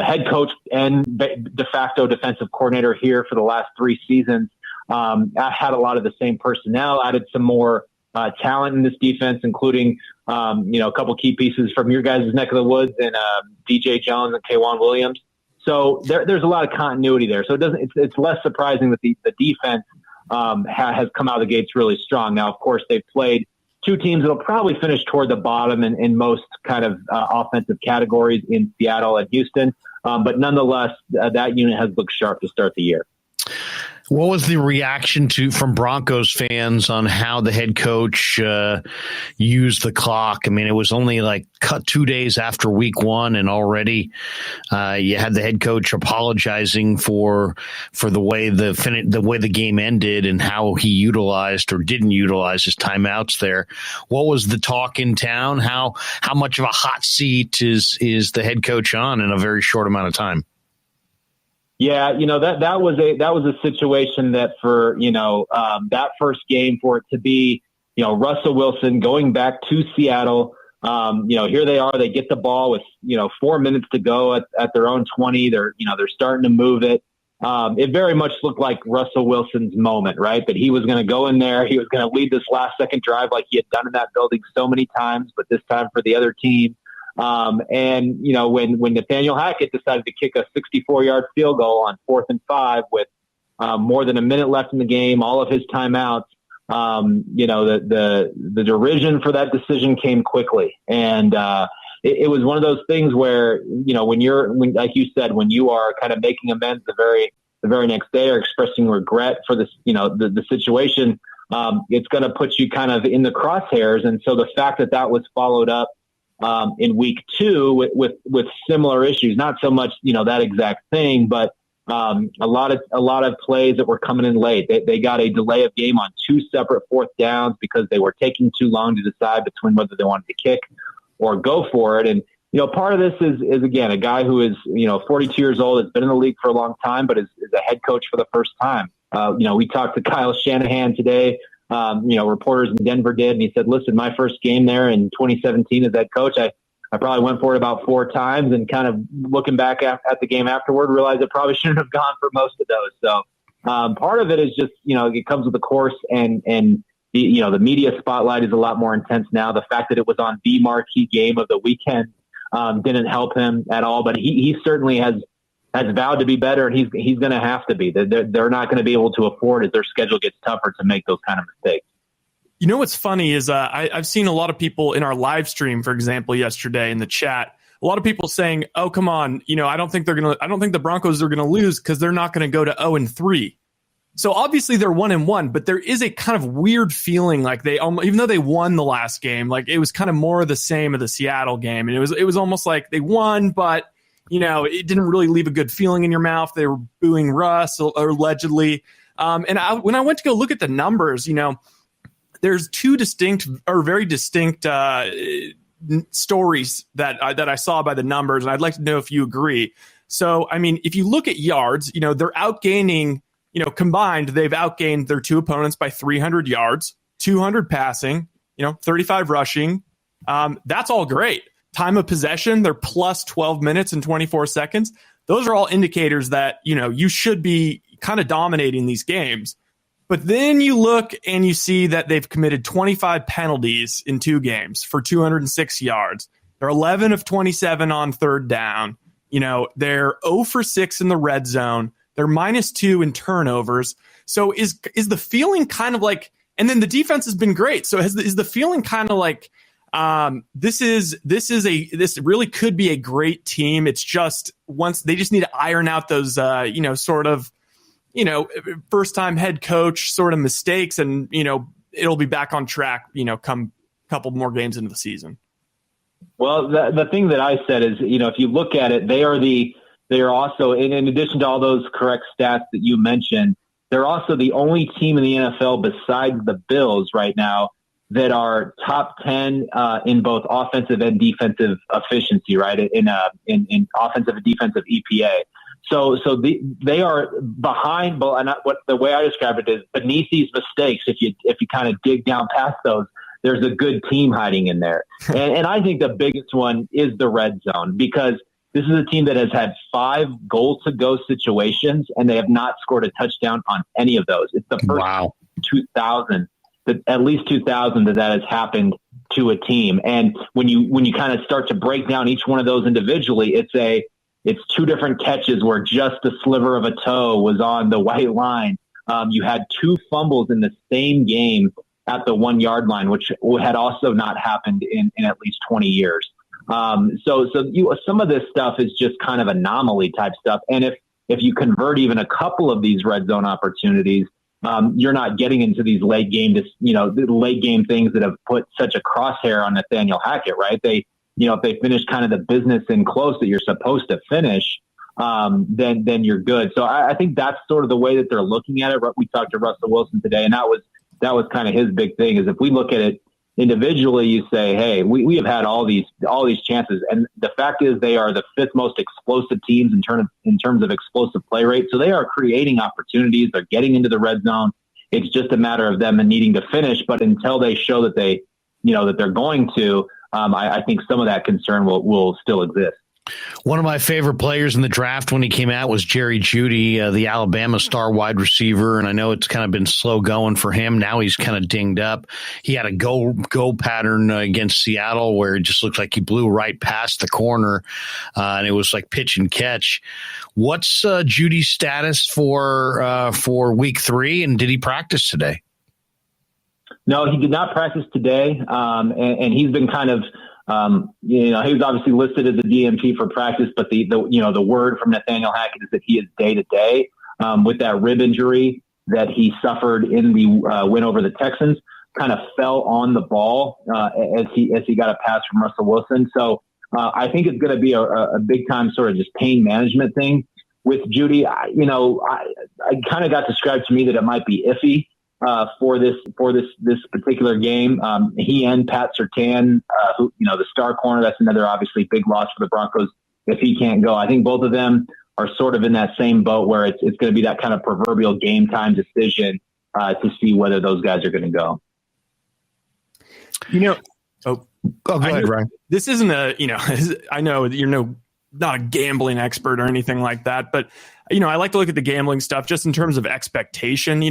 head coach and de facto defensive coordinator here for the last 3 seasons. Had a lot of the same personnel, added some more talent in this defense, including a couple key pieces from your guys' neck of the woods and DJ Jones and Kwan Williams. So there's a lot of continuity there. So it's less surprising that the defense has come out of the gates really strong. Now, of course, they've played 2 teams that'll probably finish toward the bottom in most kind of offensive categories in Seattle and Houston. But nonetheless, that unit has looked sharp to start the year. What was the reaction from Broncos fans on how the head coach used the clock? I mean, it was only like 2 days after week 1, and already you had the head coach apologizing for the way the game ended and how he utilized or didn't utilize his timeouts there. What was the talk in town? How much of a hot seat is the head coach on in a very short amount of time? Yeah, that was a situation that for that first game, for it to be Russell Wilson going back to Seattle, here they are, they get the ball with 4 minutes to go at their own 20. They're starting to move it. It very much looked like Russell Wilson's moment, right? That he was going to go in there, he was going to lead this last second drive like he had done in that building so many times, but this time for the other team. When Nathaniel Hackett decided to kick a 64-yard field goal on 4th and 5 with more than a minute left in the game, all of his timeouts, the derision for that decision came quickly. And it was one of those things where, like you said, when you are kind of making amends the very next day or expressing regret for this, the situation, it's going to put you kind of in the crosshairs. And so the fact that was followed up in week 2 with similar issues, not so much, that exact thing, but a lot of plays that were coming in late. They got a delay of game on 2 separate 4th downs because they were taking too long to decide between whether they wanted to kick or go for it. And, part of this is again, a guy who is, 42 years old, has been in the league for a long time, but is a head coach for the first time. We talked to Kyle Shanahan today. Reporters in Denver did, and he said, listen, my first game there in 2017 as head coach, I probably went for it about 4 times, and kind of looking back at the game afterward, realized I probably shouldn't have gone for most of those. So part of it is just, it comes with the course, and the media spotlight is a lot more intense now. The fact that it was on the marquee game of the weekend didn't help him at all, but he certainly has vowed to be better, and he's going to have to be. They're not going to be able to afford, as their schedule gets tougher, to make those kind of mistakes. What's funny is I've seen a lot of people in our live stream, for example, yesterday in the chat, a lot of people saying, "Oh, come on, I don't think the Broncos are going to lose because they're not going to go to 0-3." So obviously they're 1-1, but there is a kind of weird feeling like they, even though they won the last game, like it was kind of more of the same of the Seattle game, and it was almost like they won, but it didn't really leave a good feeling in your mouth. They were booing Russ or allegedly. When I went to go look at the numbers, there's 2 very distinct stories that I saw by the numbers, and I'd like to know if you agree. So, I mean, if you look at yards, they're outgaining, combined, they've outgained their 2 opponents by 300 yards, 200 passing, 35 rushing. That's all great. Time of possession, they're plus 12 minutes and 24 seconds. Those are all indicators that, you should be kind of dominating these games. But then you look and you see that they've committed 25 penalties in 2 games for 206 yards. They're 11 of 27 on 3rd down. They're 0 for 6 in the red zone. They're -2 in turnovers. So is the feeling kind of like, and then the defense has been great. So is the feeling kind of like, this really could be a great team. It's just once they just need to iron out those, first time head coach sort of mistakes, and, it'll be back on track, come a couple more games into the season. Well, the thing that I said is, if you look at it, they are also, in addition to all those correct stats that you mentioned, they're also the only team in the NFL besides the Bills right now that are top 10 in both offensive and defensive efficiency, right? In offensive and defensive EPA. So they are behind, and what the way I describe it is beneath these mistakes. If you kind of dig down past those, there's a good team hiding in there. And I think the biggest one is the red zone, because this is a team that has had 5 goal-to-go situations, and they have not scored a touchdown on any of those. It's the first 2,000, at least 2,000 that has happened to a team. And when you kind of start to break down each one of those individually, it's 2 different catches where just a sliver of a toe was on the white line. You had 2 fumbles in the same game at the 1-yard line, which had also not happened in at least 20 years. So some of this stuff is just kind of anomaly type stuff. And if you convert even a couple of these red zone opportunities, you're not getting into these late game things that have put such a crosshair on Nathaniel Hackett, right? If they finish kind of the business in close that you're supposed to finish, then you're good. So I think that's sort of the way that they're looking at it. We talked to Russell Wilson today, and that was kind of his big thing, is if we look at it individually, you say, hey, we have had all these chances. And the fact is they are the 5th most explosive teams in terms of explosive play rate. So they are creating opportunities. They're getting into the red zone. It's just a matter of them needing to finish. But until they show that that they're going to, I think some of that concern will still exist. One of my favorite players in the draft when he came out was Jerry Judy, the Alabama star wide receiver. And I know it's kind of been slow going for him. Now he's kind of dinged up. He had a go pattern against Seattle where it just looked like he blew right past the corner. And it was like pitch and catch. What's Judy's status for week 3? And did he practice today? No, he did not practice today. And he's been kind of, he was obviously listed as a DNP for practice, but the word from Nathaniel Hackett is that he is day to day with that rib injury that he suffered in the win over the Texans. Kind of fell on the ball as he got a pass from Russell Wilson. So I think it's going to be a big time sort of just pain management thing with Judy. I kind of got described to me that it might be iffy for this particular game. He and Pat Surtain, who, the star corner, that's another obviously big loss for the Broncos if he can't go. I think both of them are sort of in that same boat where it's going to be that kind of proverbial game time decision to see whether those guys are going to go. Go ahead, Ryan. This isn't I know you're not a gambling expert or anything like that, but I like to look at the gambling stuff just in terms of expectation.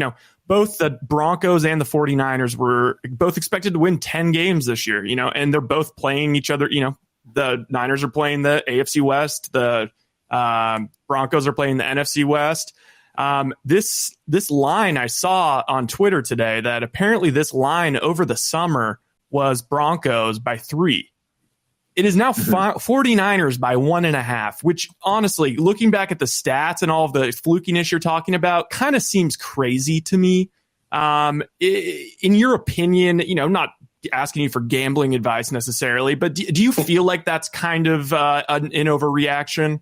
Both the Broncos and the 49ers were both expected to win 10 games this year, and they're both playing each other. The Niners are playing the AFC West. The Broncos are playing the NFC West. This line I saw on Twitter today, that apparently this line over the summer was Broncos by 3. It is now 49ers by 1.5, which honestly, looking back at the stats and all of the flukiness you're talking about, kind of seems crazy to me. In your opinion, not asking you for gambling advice necessarily, but do you feel like that's kind of an overreaction?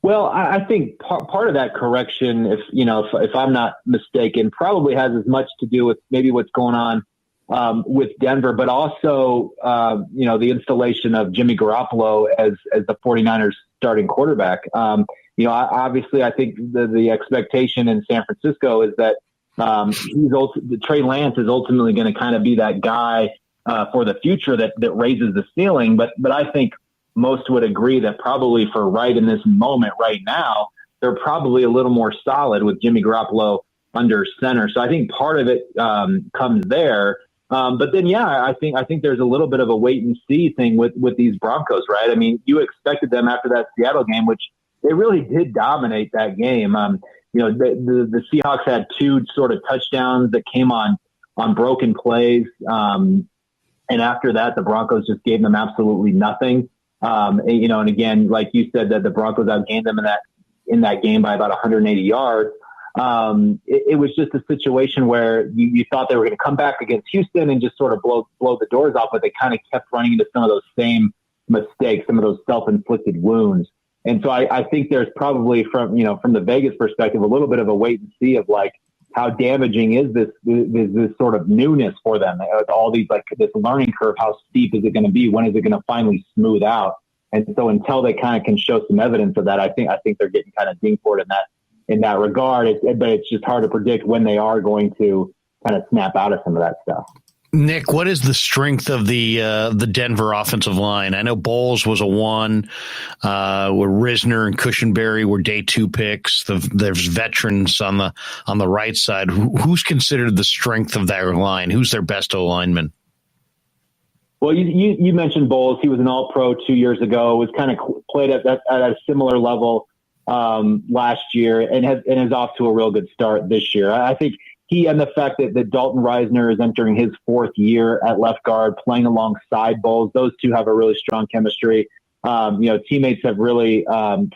Well, I think part of that correction, if I'm not mistaken, probably has as much to do with maybe what's going on with Denver, but also, the installation of Jimmy Garoppolo as the 49ers starting quarterback. Obviously I think the expectation in San Francisco is that Trey Lance is ultimately going to kind of be that guy for the future that raises the ceiling. But I think most would agree that probably for right in this moment right now, they're probably a little more solid with Jimmy Garoppolo under center. So I think part of it comes there. But then, I think there's a little bit of a wait and see thing with these Broncos, right? I mean, you expected them after that Seattle game, which they really did dominate that game. The Seahawks had 2 sort of touchdowns that came on broken plays. And after that, the Broncos just gave them absolutely nothing. And again, like you said, that the Broncos outgained them in that game by about 180 yards. It was just a situation where you thought they were going to come back against Houston and just sort of blow the doors off, but they kind of kept running into some of those same mistakes, some of those self-inflicted wounds. And so I think there's probably from the Vegas perspective, a little bit of a wait and see of like, how damaging is this sort of newness for them? All these, like, this learning curve, how steep is it going to be? When is it going to finally smooth out? And so until they kind of can show some evidence of that, I think they're getting kind of dinged for it in that regard. But it's just hard to predict when they are going to kind of snap out of some of that stuff. Nick, what is the strength of the Denver offensive line? I know Bowles was a 1, where Risner and Cushenberry were day 2 picks. There's veterans on the right side. Who's considered the strength of their line? Who's their best O-lineman? Well, you mentioned Bowles. He was an All-Pro 2 years ago. Was kind of played at a similar level last year, and is off to a real good start this year. I think he, and the fact that Dalton Risner is entering his 4th year at left guard, playing alongside Bowles, those two have a really strong chemistry. Teammates have really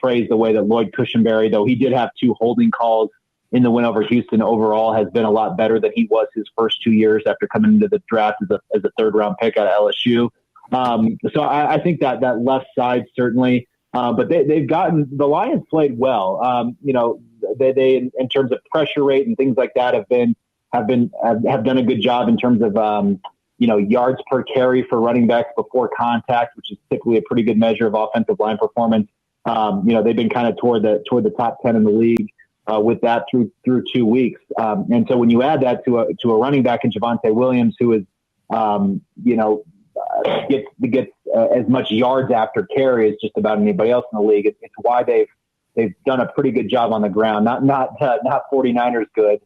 praised the way that Lloyd Cushenberry, though he did have 2 holding calls in the win over Houston, overall has been a lot better than he was his first 2 years after coming into the draft as a 3rd-round pick out of LSU. So I think that left side certainly, but they've gotten, the Lions played well. They in terms of pressure rate and things like that have done a good job in terms of yards per carry for running backs before contact, which is typically a pretty good measure of offensive line performance. They've been kind of toward the top 10 in the league with that through 2 weeks. And so when you add that to a running back in Javonte Williams, who is gets as much yards after carry as just about anybody else in the league, it's why they've done a pretty good job on the ground. Not 49ers good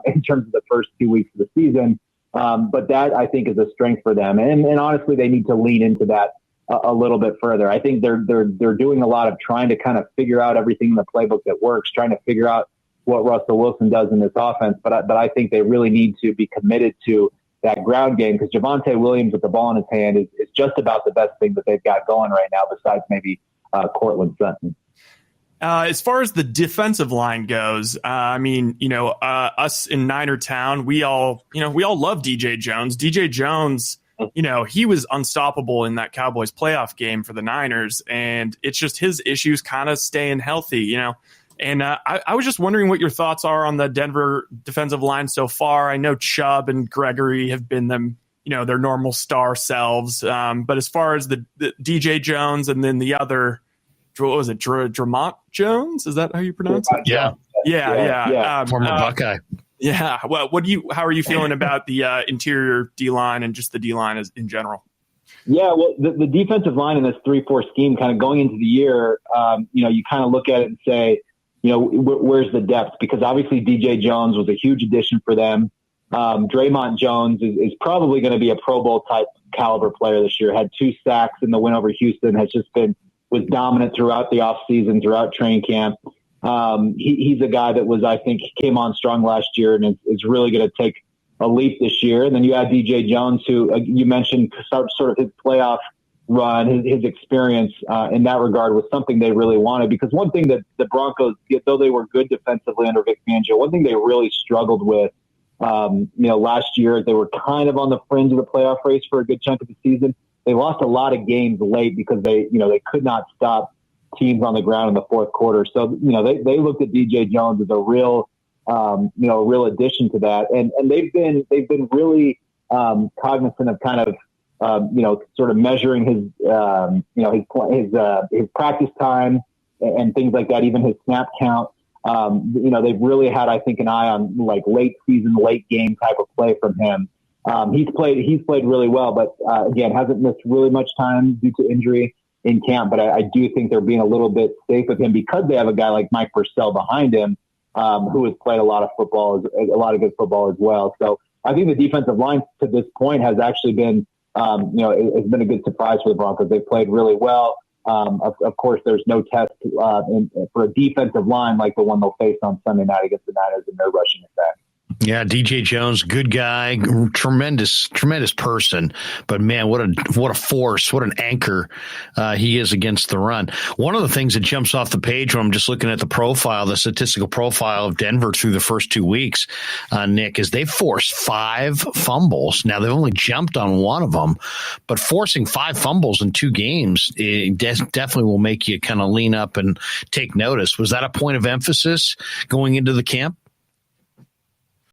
in terms of the first 2 weeks of the season, but that I think is a strength for them. And honestly, they need to lean into that a little bit further. I think they're doing a lot of trying to kind of figure out everything in the playbook that works, trying to figure out what Russell Wilson does in this offense. But I think they really need to be committed to that ground game, because Javonte Williams with the ball in his hand is just about the best thing that they've got going right now, besides maybe Cortland Sutton. As far as the defensive line goes, us in Niner Town, we all love DJ Jones. DJ Jones, he was unstoppable in that Cowboys playoff game for the Niners, and it's just his issues kind of staying healthy, And I was just wondering what your thoughts are on the Denver defensive line so far. I know Chubb and Gregory have been their normal star selves, but as far as the DJ Jones and then the other, what was it, Dramont Jones? Is that how you pronounce it? Yeah. Former Buckeye. Yeah. Well, how are you feeling about the interior D-line and just the D-line in general? Yeah, well, the defensive line in this 3-4 scheme, kind of going into the year, you kind of look at it and say, where's the depth? Because obviously DJ Jones was a huge addition for them. Draymond Jones is probably going to be a Pro Bowl type caliber player this year. Had 2 sacks in the win over Houston. Was dominant throughout the offseason, throughout training camp. He's a guy that I think came on strong last year and is really going to take a leap this year. And then you add DJ Jones, who you mentioned sort of his playoff run, his experience in that regard was something they really wanted. Because one thing that the Broncos, though they were good defensively under Vic Fangio, one thing they really struggled with, last year, they were kind of on the fringe of the playoff race for a good chunk of the season. They lost a lot of games late because they could not stop teams on the ground in the fourth quarter. So, they looked at DJ Jones as a real addition to that. And they've been really cognizant of kind of, sort of measuring his practice time and things like that, even his snap count. They've really had, I think, an eye on like late season, late game type of play from him. He's played really well, but again, hasn't missed really much time due to injury in camp. But I do think they're being a little bit safe with him because they have a guy like Mike Purcell behind him, who has played a lot of good football as well. So I think the defensive line to this point has actually been, it's been a good surprise for the Broncos. They've played really well. Of course, there's no test for a defensive line like the one they'll face on Sunday night against the Niners in their rushing attack. Yeah, DJ Jones, good guy, tremendous person. But man, what a force, what an anchor he is against the run. One of the things that jumps off the page when I'm just looking at the statistical profile of Denver through the first 2 weeks, Nick, is they've forced 5 fumbles. Now they've only jumped on one of them, but forcing 5 fumbles in 2 games definitely will make you kind of lean up and take notice. Was that a point of emphasis going into the camp?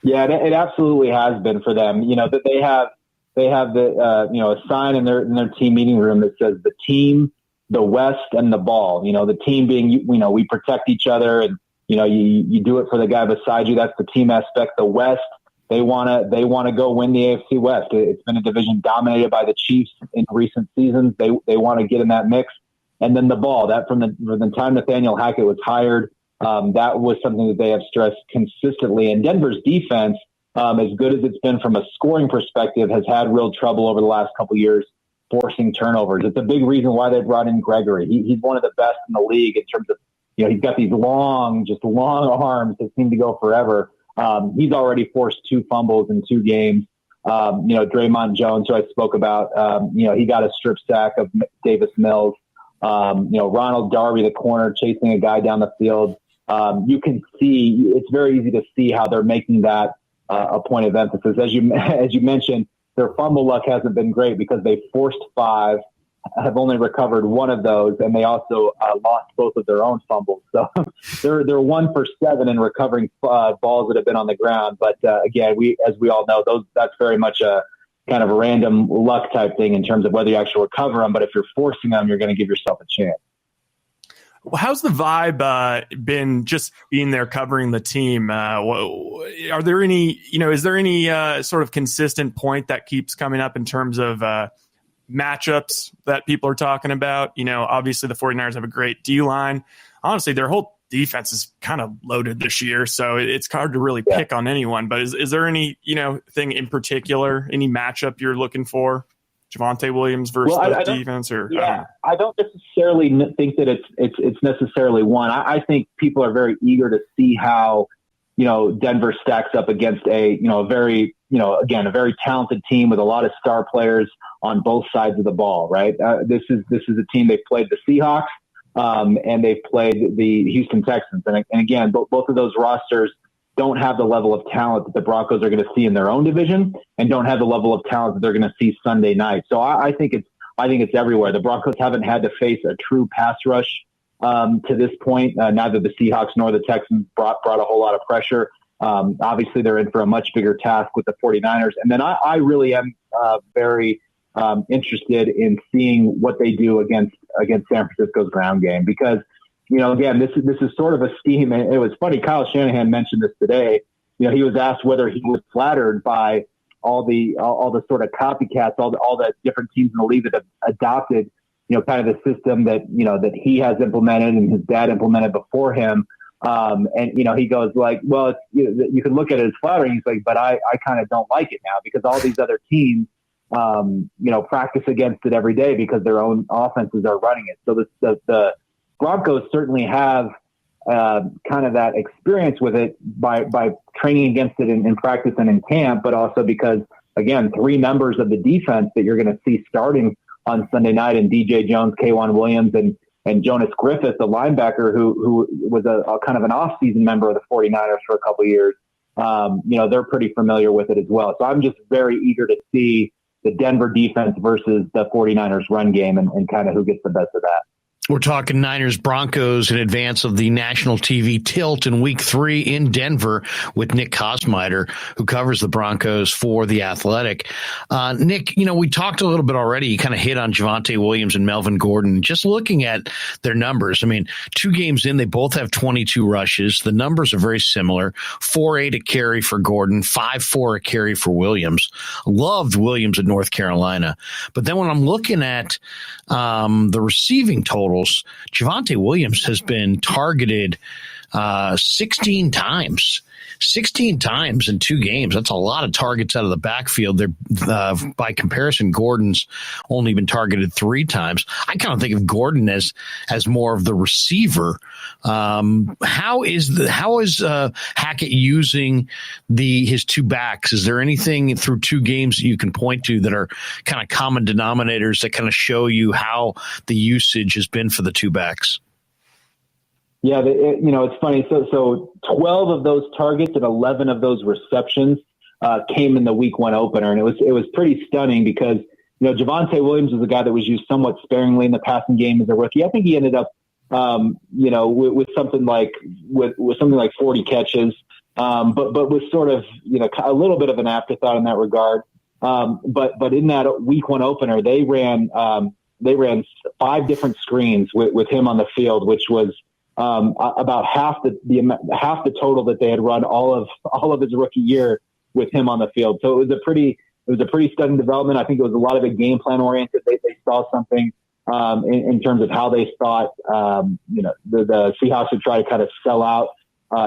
Yeah, it absolutely has been for them. That they have the a sign in their team meeting room that says the team, the West, and the ball. The team being we protect each other, and you do it for the guy beside you. That's the team aspect. The West, they want to go win the AFC West. It's been a division dominated by the Chiefs in recent seasons. They want to get in that mix. And then the ball, that from the time Nathaniel Hackett was hired, that was something that they have stressed consistently. And Denver's defense, as good as it's been from a scoring perspective, has had real trouble over the last couple of years forcing turnovers. It's a big reason why they brought in Gregory. He's one of the best in the league in terms of, he's got these long arms that seem to go forever. He's already forced 2 fumbles in 2 games. Draymond Jones, who I spoke about, he got a strip sack of Davis Mills. Ronald Darby, the corner, chasing a guy down the field. You can see, it's very easy to see how they're making that a point of emphasis. As you mentioned, their fumble luck hasn't been great because they forced 5, have only recovered 1 of those, and they also lost both of their own fumbles. So they're 1 for 7 in recovering balls that have been on the ground. But again, as we all know, that's very much a kind of a random luck type thing in terms of whether you actually recover them. But if you're forcing them, you're going to give yourself a chance. Well, how's the vibe been just being there covering the team? Are there any, is there any sort of consistent point that keeps coming up in terms of matchups that people are talking about? Obviously the 49ers have a great D-line. Honestly, their whole defense is kind of loaded this year, so it's hard to really pick on anyone. But is there any, thing in particular, any matchup you're looking for? Javonte Williams versus defense, or I don't necessarily think that it's necessarily one. I think people are very eager to see how Denver stacks up against a very talented team with a lot of star players on both sides of the ball. Right, this is a team. They've played the Seahawks and they've played the Houston Texans, and again, both of those rosters don't have the level of talent that the Broncos are going to see in their own division, and don't have the level of talent that they're going to see Sunday night. So I think it's everywhere. The Broncos haven't had to face a true pass rush to this point. Neither the Seahawks nor the Texans brought a whole lot of pressure. Obviously, they're in for a much bigger task with the 49ers. And then I really am very interested in seeing what they do against San Francisco's ground game, because again, this is sort of a scheme. And it was funny. Kyle Shanahan mentioned this today. He was asked whether he was flattered by all the sort of copycats, all the different teams in the league that have adopted, kind of the system that he has implemented and his dad implemented before him. And he goes like, well, you can look at it as flattering. He's like, but I kind of don't like it now because all these other teams, practice against it every day because their own offenses are running it. So the Broncos certainly have kind of that experience with it by training against it in practice and in camp, but also because, again, 3 members of the defense that you're going to see starting on Sunday night, and DJ Jones, K'Wan Williams, and Jonas Griffith, the linebacker who was a kind of an off-season member of the 49ers for a couple of years. They're pretty familiar with it as well. So I'm just very eager to see the Denver defense versus the 49ers run game and kind of who gets the best of that. We're talking Niners-Broncos in advance of the national TV tilt in Week 3 in Denver with Nick Kosmider, who covers the Broncos for The Athletic. Nick, we talked a little bit already. You kind of hit on Javonte Williams and Melvin Gordon. Just looking at their numbers, 2 games in, they both have 22 rushes. The numbers are very similar. 4.8 a carry for Gordon, 5.4 a carry for Williams. Loved Williams at North Carolina. But then when I'm looking at the receiving total, Javonte Williams has been targeted 16 times. 16 times in 2 games. That's a lot of targets out of the backfield. By comparison, Gordon's only been targeted 3 times. I kind of think of Gordon as more of the receiver. How is Hackett using his 2 backs? Is there anything through 2 games that you can point to that are kind of common denominators that kind of show you how the usage has been for the 2 backs? Yeah, it's funny. So 12 of those targets and 11 of those receptions came in the Week 1 opener, and it was pretty stunning because Javonte Williams was a guy that was used somewhat sparingly in the passing game as a rookie. I think he ended up with something like 40 catches, but was sort of, a little bit of an afterthought in that regard. But in that week one opener, they ran 5 different screens with him on the field, which was about half the total that they had run all of his rookie year with him on the field. So it was a pretty stunning development. I think it was a lot of it game plan oriented. They saw something in terms of how they thought the Seahawks would try to kind of sell out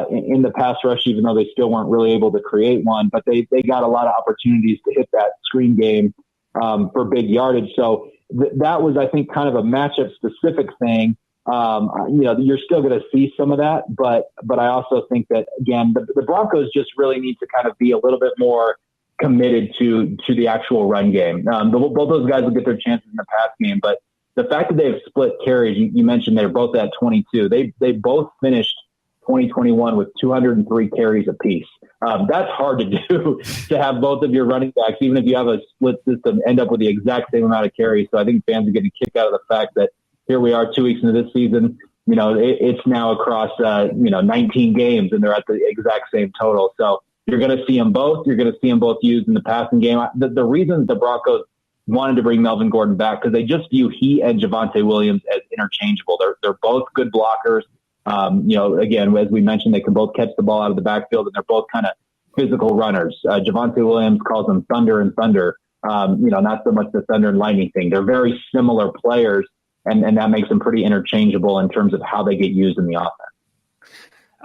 in the pass rush, even though they still weren't really able to create one. But they got a lot of opportunities to hit that screen game for big yardage. So that was, I think, kind of a matchup specific thing. You're still going to see some of that, but I also think that, again, the Broncos just really need to kind of be a little bit more committed to the actual run game. Both those guys will get their chances in the pass game, but the fact that they've split carries, you mentioned they're both at 22. They both finished 2021 with 203 carries apiece. That's hard to do, to have both of your running backs, even if you have a split system, end up with the exact same amount of carries. So I think fans are getting a kick out of the fact that here we are 2 weeks into this season. It's now across 19 games, and they're at the exact same total. So you're going to see them both. You're going to see them both used in the passing game. The reason the Broncos wanted to bring Melvin Gordon back, because they just view he and Javonte Williams as interchangeable. They're both good blockers. Again, as we mentioned, they can both catch the ball out of the backfield, and they're both kind of physical runners. Javonte Williams calls them thunder and thunder. Not so much the thunder and lightning thing. They're very similar players. And that makes them pretty interchangeable in terms of how they get used in the offense.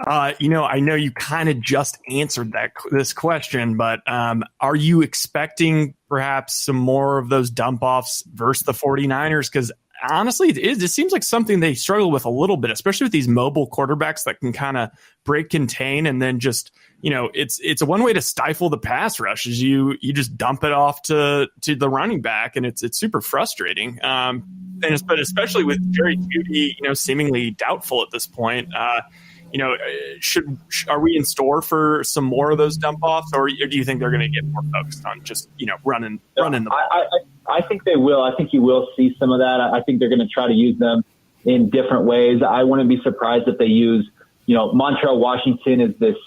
I know you kind of just answered this question, but are you expecting perhaps some more of those dump-offs versus the 49ers? Because honestly, it seems like something they struggle with a little bit, especially with these mobile quarterbacks that can kind of break contain, and then just, it's one way to stifle the pass rush is you just dump it off to the running back, and it's super frustrating. But especially with Jerry Judy, seemingly doubtful at this point, are we in store for some more of those dump offs, or do you think they're going to get more focused on just running the ball? I think they will. I think you will see some of that. I think they're going to try to use them in different ways. I wouldn't be surprised if they use, Montrell Washington is this,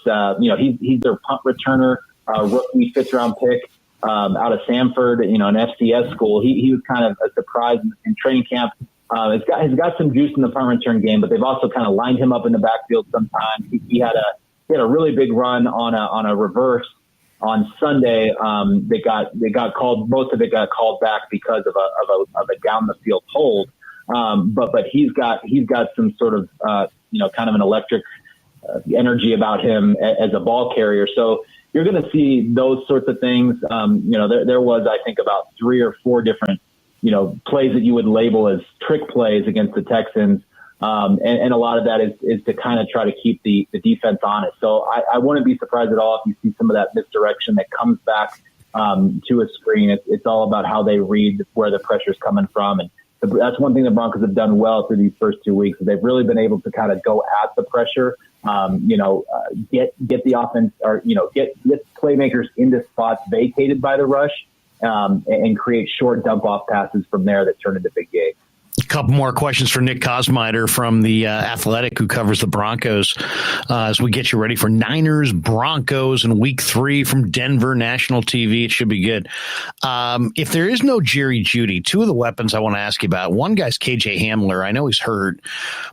he's their punt returner, rookie 5th round pick out of Samford, an FCS school. He was kind of a surprise in training camp. He's got some juice in the punt return game, but they've also kind of lined him up in the backfield sometimes. He had a really big run on a reverse on Sunday. They got called. Most of it got called back because of a down the field hold. But he's got some sort of kind of an electric energy about him as a ball carrier. So you're going to see those sorts of things. There was, I think, about 3 or 4 different plays that you would label as trick plays against the Texans. And a lot of that is to kind of try to keep the defense honest. So I wouldn't be surprised at all if you see some of that misdirection that comes back to a screen. It's all about how they read where the pressure's coming from. And that's one thing the Broncos have done well through these first 2 weeks. They've really been able to kind of go at the pressure, get the offense, or, get playmakers into spots vacated by the rush, and create short dump off passes from there that turn into big games. A couple more questions for Nick Kosmider from the Athletic, who covers the Broncos, as we get you ready for Niners-Broncos in Week 3 from Denver, national TV. It should be good. If there is no Jerry Judy, 2 of the weapons I want to ask you about. One guy's KJ Hamler. I know he's hurt,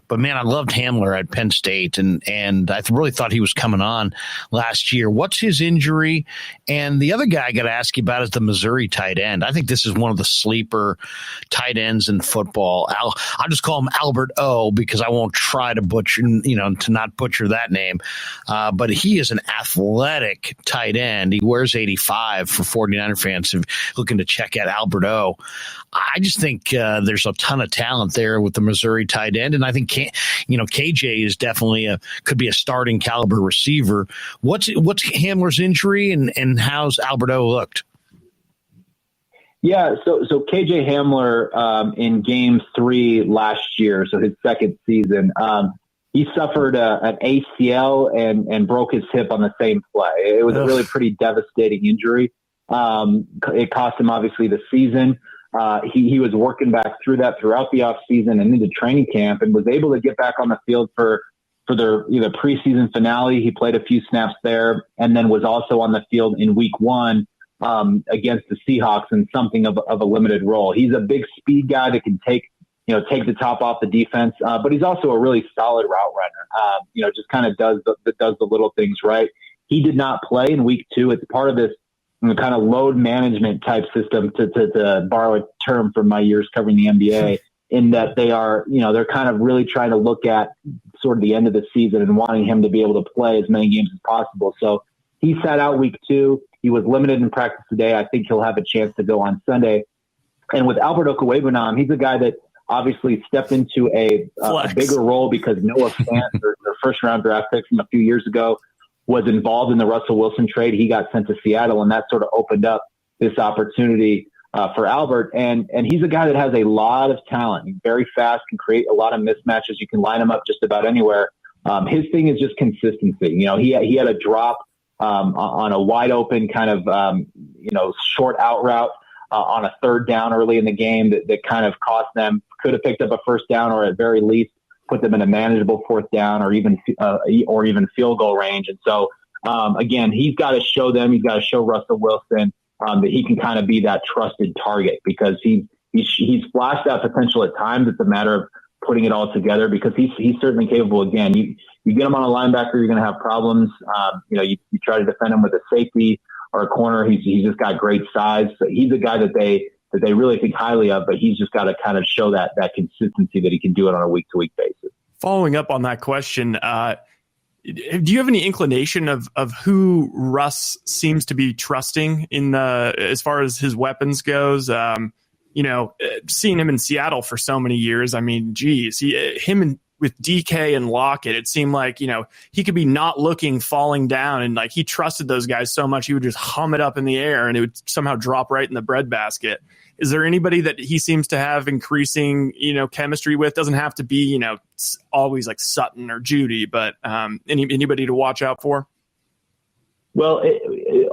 but man, I loved Hamler at Penn State, and I really thought he was coming on last year. What's his injury? And the other guy I got to ask you about is the Missouri tight end. I think this is one of the sleeper tight ends in football. I'll just call him Albert O, because I won't try to butcher, to not butcher that name. But he is an athletic tight end. He wears 85 for 49er fans looking to check out Albert O. I just think there's a ton of talent there with the Missouri tight end. And I think, KJ is definitely could be a starting caliber receiver. What's Hamler's injury and how's Albert O looked? Yeah, so KJ Hamler in Game 3 last year, so his second season, he suffered an ACL and broke his hip on the same play. It was a really pretty devastating injury. It cost him obviously the season. He was working back through that throughout the offseason and into training camp, and was able to get back on the field for for their preseason finale. He played a few snaps there, and then was also on the field in week 1 against the Seahawks in something of a limited role. He's a big speed guy that can take the top off the defense, but he's also a really solid route runner. Just kind of does the little things right. He did not play in week 2. It's part of this kind of load management type system, to borrow a term from my years covering the NBA, in that they're kind of really trying to look at sort of the end of the season and wanting him to be able to play as many games as possible. So he sat out week 2. He was limited in practice today. I think he'll have a chance to go on Sunday. And with Albert Okwuegbunam, he's a guy that obviously stepped into a bigger role because Noah Fant, their first-round draft pick from a few years ago, was involved in the Russell Wilson trade. He got sent to Seattle, and that sort of opened up this opportunity for Albert. And he's a guy that has a lot of talent. He's very fast, can create a lot of mismatches. You can line him up just about anywhere. His thing is just consistency. He had a drop on a wide open kind of, short out route on a third down early in the game that kind of cost them, could have picked up a first down, or at very least put them in a manageable fourth down, or even field goal range. And so, again, he's got to show Russell Wilson that he can kind of be that trusted target, because he's flashed that potential at times. It's a matter of putting it all together, because he's certainly capable. Again, you get him on a linebacker, you're going to have problems. You try to defend him with a safety or a corner. He's just got great size. So he's a guy that they really think highly of, but he's just got to kind of show that consistency that he can do it on a week-to-week basis. Following up on that question, do you have any inclination of who Russ seems to be trusting as far as his weapons goes? Seeing him in Seattle for so many years, I mean, geez, with DK and Lockett, it seemed like, he could be not looking, falling down, and like he trusted those guys so much, he would just hum it up in the air and it would somehow drop right in the breadbasket. Is there anybody that he seems to have increasing, chemistry with? Doesn't have to be, always like Sutton or Judy, but anybody to watch out for? Well,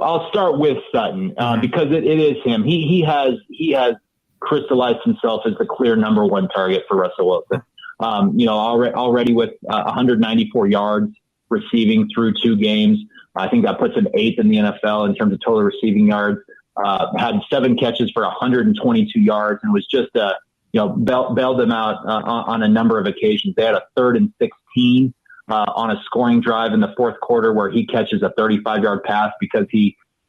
I'll start with Sutton because it is him. He has crystallized himself as the clear number one target for Russell Wilson. Already with 194 yards receiving through 2 games. I think that puts him 8th in the NFL in terms of total receiving yards. Had 7 catches for 122 yards, and was just bailed them out on a number of occasions. They had a 3rd and 16 on a scoring drive in the fourth quarter where he catches a 35-yard pass because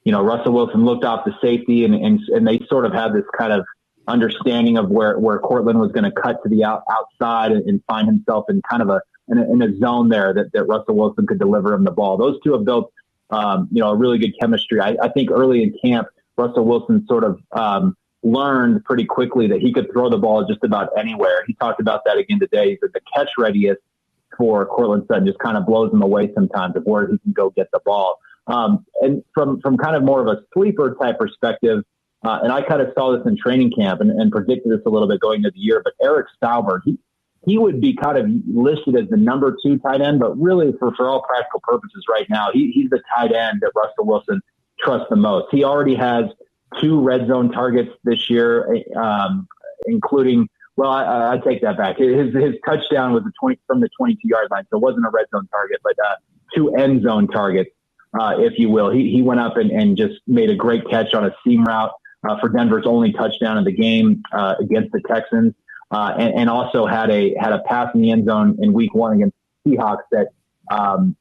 Russell Wilson looked off the safety, and they sort of had this kind of understanding of where Cortland was going to cut to the outside and find himself in kind of in a zone there that Russell Wilson could deliver him the ball. Those two have built a really good chemistry. I think early in camp, Russell Wilson sort of learned pretty quickly that he could throw the ball just about anywhere. He talked about that again today. He said the catch readiness for Cortland Sutton just kind of blows him away sometimes of where he can go get the ball. And from kind of more of a sleeper type perspective, and I kind of saw this in training camp and predicted this a little bit going into the year, but Eric Stauber, he would be kind of listed as the number 2 tight end, but really for all practical purposes right now, he's the tight end that Russell Wilson trusts the most. He already has 2 red zone targets this year, including, well, I take that back. His touchdown was from the 22-yard line, so it wasn't a red zone target, but 2 end zone targets, if you will. He went up and just made a great catch on a seam route for Denver's only touchdown of the game against the Texans, and also had a pass in the end zone in week 1 against the Seahawks that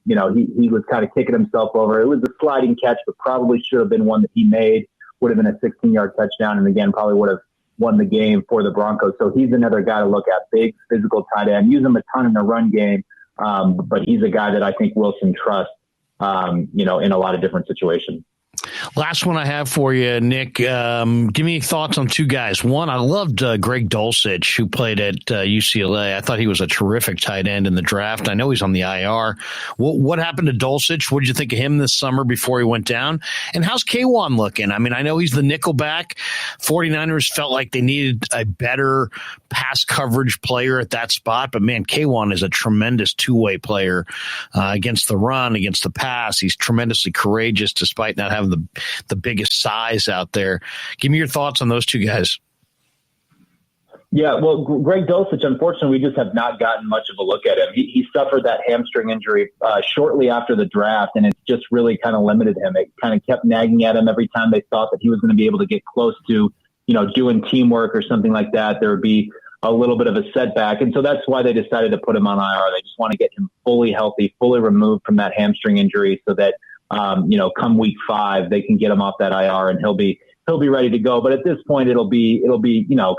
he was kind of kicking himself over. It was a sliding catch, but probably should have been one that he made. Would have been a 16-yard touchdown, and again, probably would have won the game for the Broncos. So he's another guy to look at. Big, physical tight end. Use him a ton in the run game, but he's a guy that I think Wilson trusts, in a lot of different situations. Last one I have for you, Nick. Give me thoughts on 2 guys. One, I loved Greg Dolsich, who played at UCLA. I thought he was a terrific tight end in the draft. I know he's on the IR. What happened to Dolsich? What did you think of him this summer before he went down? And how's Kwan looking? I mean, I know he's the nickel back. 49ers felt like they needed a better pass coverage player at that spot. But, man, Kwan is a tremendous two-way player against the run, against the pass. He's tremendously courageous despite not having the biggest size out there. Give me your thoughts on those 2 guys. Yeah, well, Greg Dolsich, unfortunately, we just have not gotten much of a look at him. He suffered that hamstring injury shortly after the draft, and it's just really kind of limited him. It kind of kept nagging at him every time they thought that he was going to be able to get close to, doing teamwork or something like that. There would be a little bit of a setback. And so that's why they decided to put him on IR. They just want to get him fully healthy, fully removed from that hamstring injury so that, come week 5, they can get him off that IR and he'll be ready to go. But at this point, it'll be,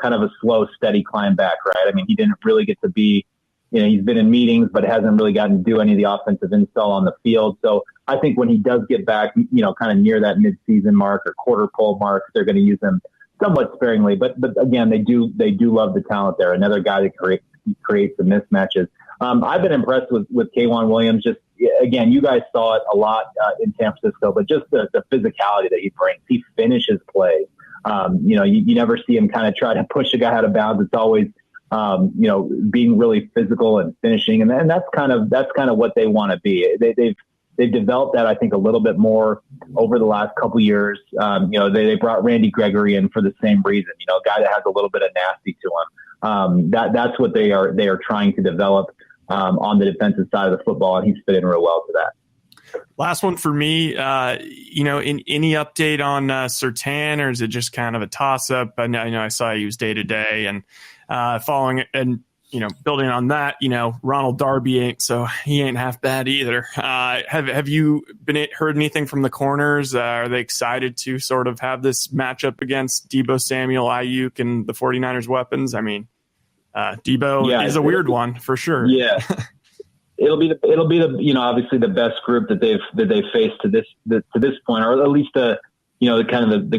kind of a slow, steady climb back, right? I mean, he didn't really get to be, he's been in meetings, but hasn't really gotten to do any of the offensive install on the field. So I think when he does get back, kind of near that midseason mark or quarter pole mark, they're going to use him somewhat sparingly. But again, they do love the talent there. Another guy that creates the mismatches. I've been impressed with K'Wan Williams. Just again, you guys saw it a lot in San Francisco, but just the physicality that he brings. He finishes plays. You never see him kind of try to push a guy out of bounds. It's always being really physical and finishing, and that's kind of what they want to be. They've developed that, I think, a little bit more over the last couple of years. They brought Randy Gregory in for the same reason. A guy that has a little bit of nasty to him. That's what they are trying to develop on the defensive side of the football, and he's fit in real well to that. Last one for me. In any update on Surtain, or is it just kind of a toss up? I know I saw he was day to day, and following it, and building on that, Ronald Darby he ain't half bad either. Have you heard anything from the corners? Are they excited to sort of have this matchup against Deebo Samuel, Ayuk, and the 49ers weapons? I mean, Deebo is a weird one for sure. Yeah. It'll be the obviously the best group that they've faced to this point, or at least the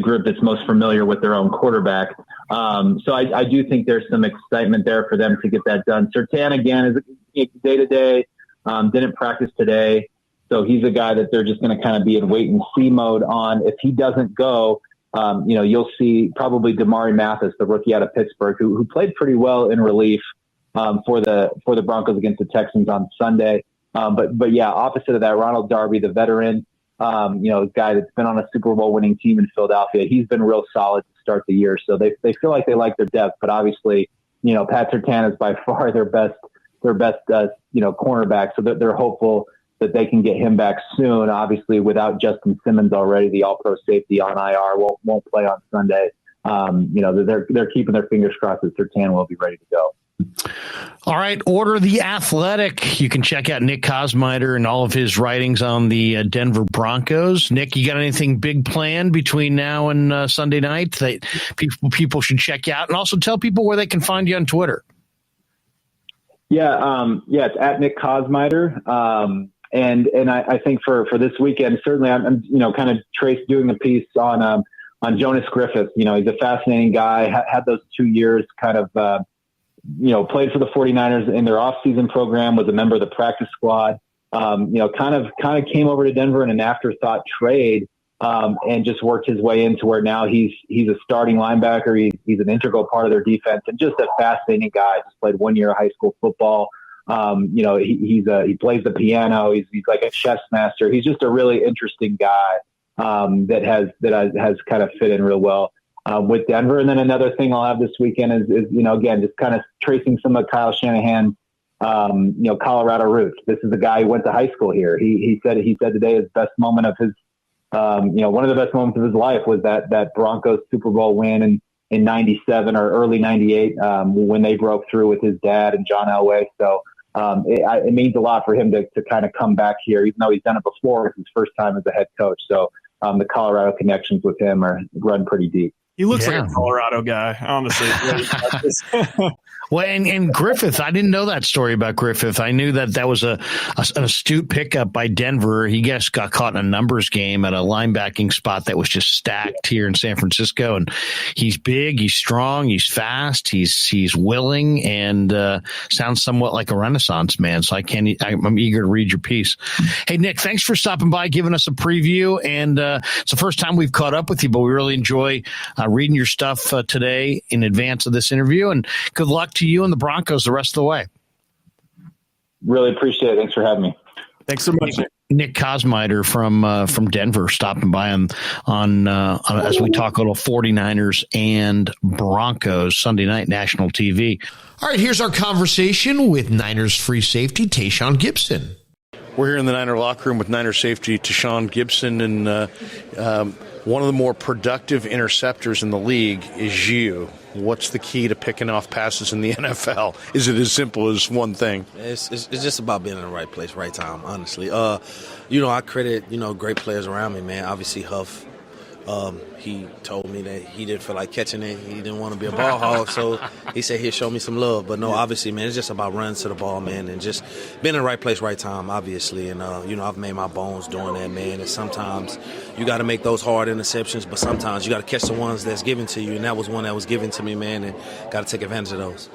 group that's most familiar with their own quarterback. So I do think there's some excitement there for them to get that done. Surtain, again, is day to day, didn't practice today. So he's a guy that they're just going to kind of be in wait and see mode on. If he doesn't go, you'll see probably Damari Mathis, the rookie out of Pittsburgh, who played pretty well in relief for the Broncos against the Texans on Sunday. But yeah, opposite of that, Ronald Darby, the veteran, a guy that's been on a Super Bowl winning team in Philadelphia. He's been real solid to start the year. So they feel like they like their depth, but obviously, Pat Surtain is by far their best cornerback. So they're hopeful that they can get him back soon. Obviously, without Justin Simmons already, the All-Pro safety on IR won't play on Sunday. They're keeping their fingers crossed that Surtain will be ready to go. All right, Order The Athletic. You can check out Nick Kosmider and all of his writings on the Denver Broncos. Nick, you got anything big planned between now and Sunday night that people should check out? And also tell people where they can find you on Twitter. Yeah, it's at Nick Kosmider. And I think for this weekend, certainly I'm kind of doing a piece on Jonas Griffith. He's a fascinating guy. Had those 2 years kind of played for the 49ers in their off-season program, was a member of the practice squad, kind of came over to Denver in an afterthought trade, and just worked his way into where now he's a starting linebacker. He's an integral part of their defense, and just a fascinating guy. Just played 1 year of high school football. He plays the piano. He's like a chess master. He's just a really interesting guy, that has kind of fit in real well with Denver. And then another thing I'll have this weekend is again, just kind of tracing some of Kyle Shanahan's, Colorado roots. This is a guy who went to high school here. He said today his best moment of his, one of the best moments of his life was that Broncos Super Bowl win in 97 or early 98, when they broke through with his dad and John Elway. So, it means a lot for him to kind of come back here, even though he's done it before. It's his first time as a head coach. So, the Colorado connections with him run pretty deep. He looks like a Colorado guy, honestly. Well, and Griffith, I didn't know that story about Griffith. I knew that was an astute pickup by Denver. He got caught in a numbers game at a linebacking spot that was just stacked here in San Francisco. And he's big, he's strong, he's fast, he's willing, and sounds somewhat like a Renaissance man. So I'm eager to read your piece. Hey, Nick, thanks for stopping by, giving us a preview. And it's the first time we've caught up with you, but we really enjoy reading your stuff today in advance of this interview. And good luck to you and the Broncos the rest of the way. Really appreciate it. Thanks for having me. Thanks so much. Nick Kosmider from Denver stopping by on as we talk a little 49ers and Broncos Sunday night national TV. All right, here's our conversation with Niners free safety Tashaun Gipson. We're here in the Niner locker room with Niner safety Tashaun Gipson, and one of the more productive interceptors in the league is you. What's the key to picking off passes in the NFL? Is it as simple as one thing? It's just about being in the right place, right time, honestly. I credit, great players around me, man. Obviously, Huff, he told me that he didn't feel like catching it. He didn't want to be a ball hog, so he said he'd show me some love. But no, obviously, man, it's just about running to the ball, man, and just being in the right place, right time, obviously. And, I've made my bones doing that, man. And sometimes you got to make those hard interceptions, but sometimes you got to catch the ones that's given to you. And that was one that was given to me, man, and got to take advantage of those.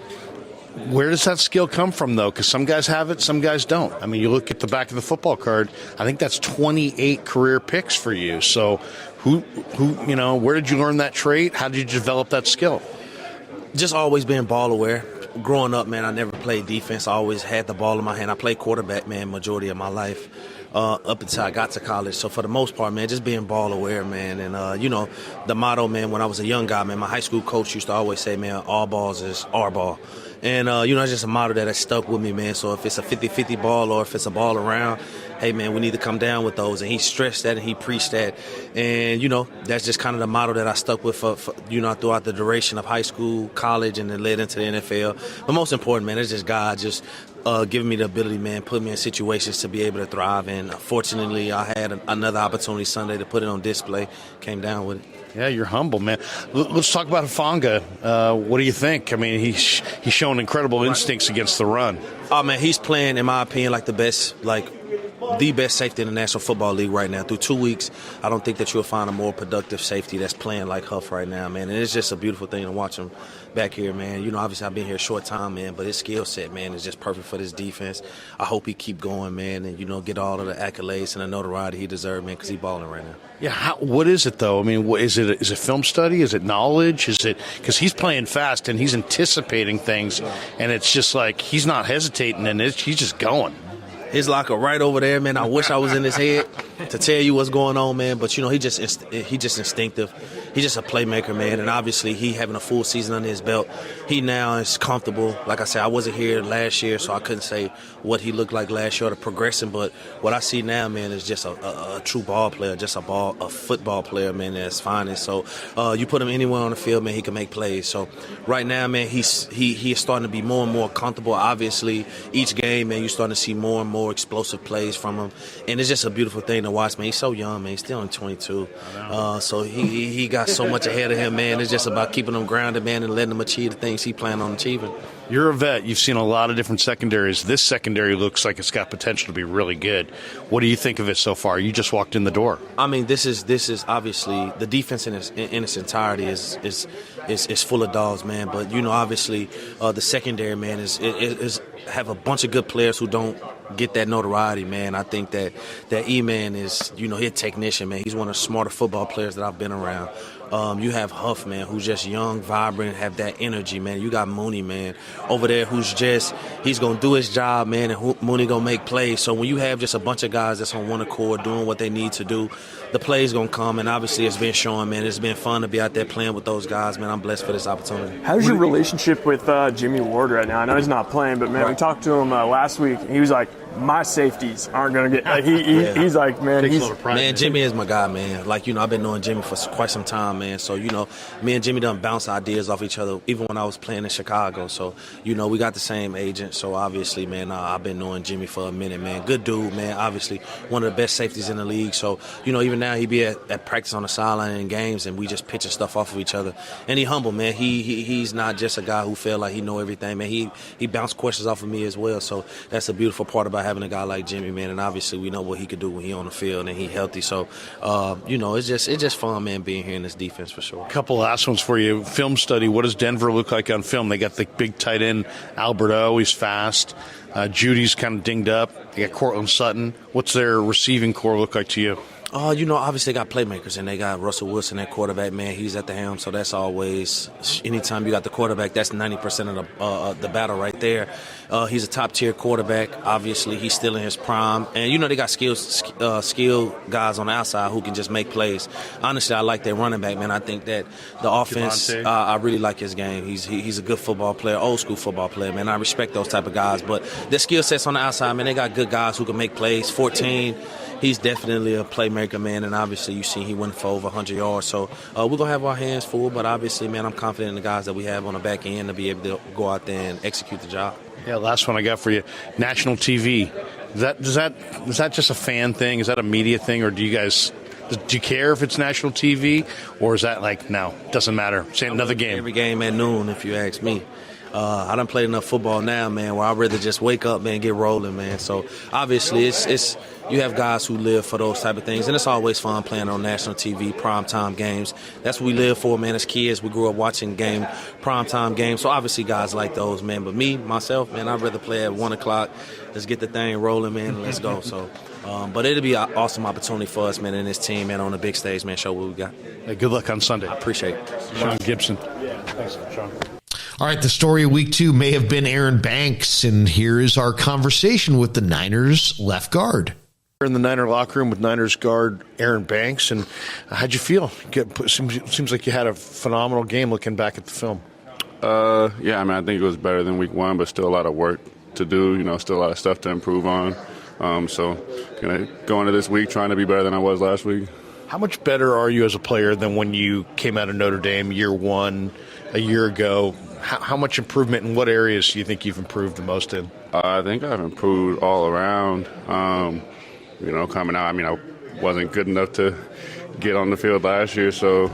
Where does that skill come from, though? Because some guys have it, some guys don't. I mean, you look at the back of the football card, I think that's 28 career picks for you. So where did you learn that trait? How did you develop that skill? Just always being ball aware. Growing up, man, I never played defense. I always had the ball in my hand. I played quarterback, man, majority of my life up until I got to college. So for the most part, man, just being ball aware, man. And, the motto, man, when I was a young guy, man, my high school coach used to always say, man, all balls is our ball. And, it's just a motto that has stuck with me, man. So if it's a 50-50 ball or if it's a ball around, hey, man, we need to come down with those. And he stressed that and he preached that. And, that's just kind of the motto that I stuck with for throughout the duration of high school, college, and then led into the NFL. But most important, man, it's just God just giving me the ability, man, put me in situations to be able to thrive. And fortunately, I had another opportunity Sunday to put it on display, came down with it. Yeah, you're humble, man. Let's talk about Hufanga. What do you think? I mean, he's shown incredible instincts against the run. Oh, man, he's playing, in my opinion, the best safety in the National Football League right now. Through 2 weeks, I don't think that you'll find a more productive safety that's playing like Huff right now, man. And it's just a beautiful thing to watch him back here, man. Obviously I've been here a short time, man, but his skill set, man, is just perfect for this defense. I hope he keep going, man, and, get all of the accolades and the notoriety he deserves, man, because he's balling right now. Yeah, what is it, though? I mean, is it film study? Is it knowledge? Is it because he's playing fast and he's anticipating things, and it's just like he's not hesitating, and he's just going. His locker right over there, man. I wish I was in his head to tell you what's going on, man. But, he just instinctive. He's just a playmaker, man. And obviously he having a full season under his belt. He now is comfortable. Like I said, I wasn't here last year, so I couldn't say what he looked like last year or the progression. But what I see now, man, is just a true ball player, just a football player, man, that's finest. So you put him anywhere on the field, man, he can make plays. So right now, man, he is starting to be more and more comfortable. Obviously, each game, man, you're starting to see more and more explosive plays from him, and it's just a beautiful thing to watch, man. He's so young, man. He's still only 22, so he got so much ahead of him, man. It's just about keeping him grounded, man, and letting him achieve the things he planned on achieving. You're a vet. You've seen a lot of different secondaries. This secondary looks like it's got potential to be really good. What do you think of it so far? You just walked in the door. I mean, this is obviously the defense in its entirety is full of dogs, man. But obviously, the secondary, man, is have a bunch of good players who don't get that notoriety, man. I think that E-Man is, he's a technician, man. He's one of the smarter football players that I've been around. You have Huff, man, who's just young, vibrant, have that energy, man. You got Mooney, man, over there who's he's going to do his job, man, and Mooney going to make plays. So when you have just a bunch of guys that's on one accord doing what they need to do, the plays going to come, and obviously it's been showing, man. It's been fun to be out there playing with those guys, man. I'm blessed for this opportunity. How's your relationship with Jimmy Ward right now? I know he's not playing, but, man, we talked to him last week, and he was like, my safeties aren't going to get he's like, man, Jimmy is my guy, man. I've been knowing Jimmy for quite some time, man. So, me and Jimmy done bounce ideas off each other, even when I was playing in Chicago. So, we got the same agent. So, obviously, man, I've been knowing Jimmy for a minute, man. Good dude, man. Obviously, one of the best safeties in the league. So, even now he be at practice on the sideline in games, and we just pitching stuff off of each other. And he humble, man. He's not just a guy who feel like he know everything, man. He bounced questions off of me as well. So, that's a beautiful part about having a guy like Jimmy, man, and obviously we know what he could do when he on the field and he healthy. So, it's just fun, man, being here in this defense for sure. A couple last ones for you. Film study. What does Denver look like on film? They got the big tight end Alberto. He's fast. Judy's kind of dinged up. They got Cortland Sutton. What's their receiving core look like to you? Obviously they got playmakers, and they got Russell Wilson at quarterback, man. He's at the helm, so that's always, anytime you got the quarterback, that's 90% of the battle right there. He's a top-tier quarterback. Obviously, he's still in his prime. And, they got skilled guys on the outside who can just make plays. Honestly, I like their running back, man. I think that the offense, I really like his game. He's a good football player, old-school football player, man. I respect those type of guys. But their skill sets on the outside, man, they got good guys who can make plays. 14, he's definitely a playmaker, man, and obviously you see he went for over 100 yards. So we're going to have our hands full, but obviously, man, I'm confident in the guys that we have on the back end to be able to go out there and execute the job. Yeah, last one I got for you. National TV. Is that just a fan thing? Is that a media thing, or do you care if it's national TV, or is that like, no, doesn't matter, say another game? Every game at noon, if you ask me. I done played enough football now, man, where I'd rather just wake up, man, get rolling, man. So obviously it's you have guys who live for those type of things, and it's always fun playing on national TV, primetime games. That's what we live for, man. As kids, we grew up watching primetime games. So obviously guys like those, man. But myself, man, I'd rather play at 1 o'clock. Let's get the thing rolling, man, and let's go. So, but it'll be an awesome opportunity for us, man, and this team, man, on the big stage, man, show what we got. Hey, good luck on Sunday. I appreciate it. Tashaun Gipson. Yeah, thanks, Sean. All right, the story of week 2 may have been Aaron Banks, and here is our conversation with the Niners left guard. We're in the Niner locker room with Niners guard Aaron Banks, and how'd you feel? Seems like you had a phenomenal game looking back at the film. Yeah, I think it was better than week 1, but still a lot of work to do, still a lot of stuff to improve on. So going into this week trying to be better than I was last week. How much better are you as a player than when you came out of Notre Dame year 1 a year ago? How much improvement in what areas do you think you've improved the most in? I think I've improved all around. Coming out, I wasn't good enough to get on the field last year, so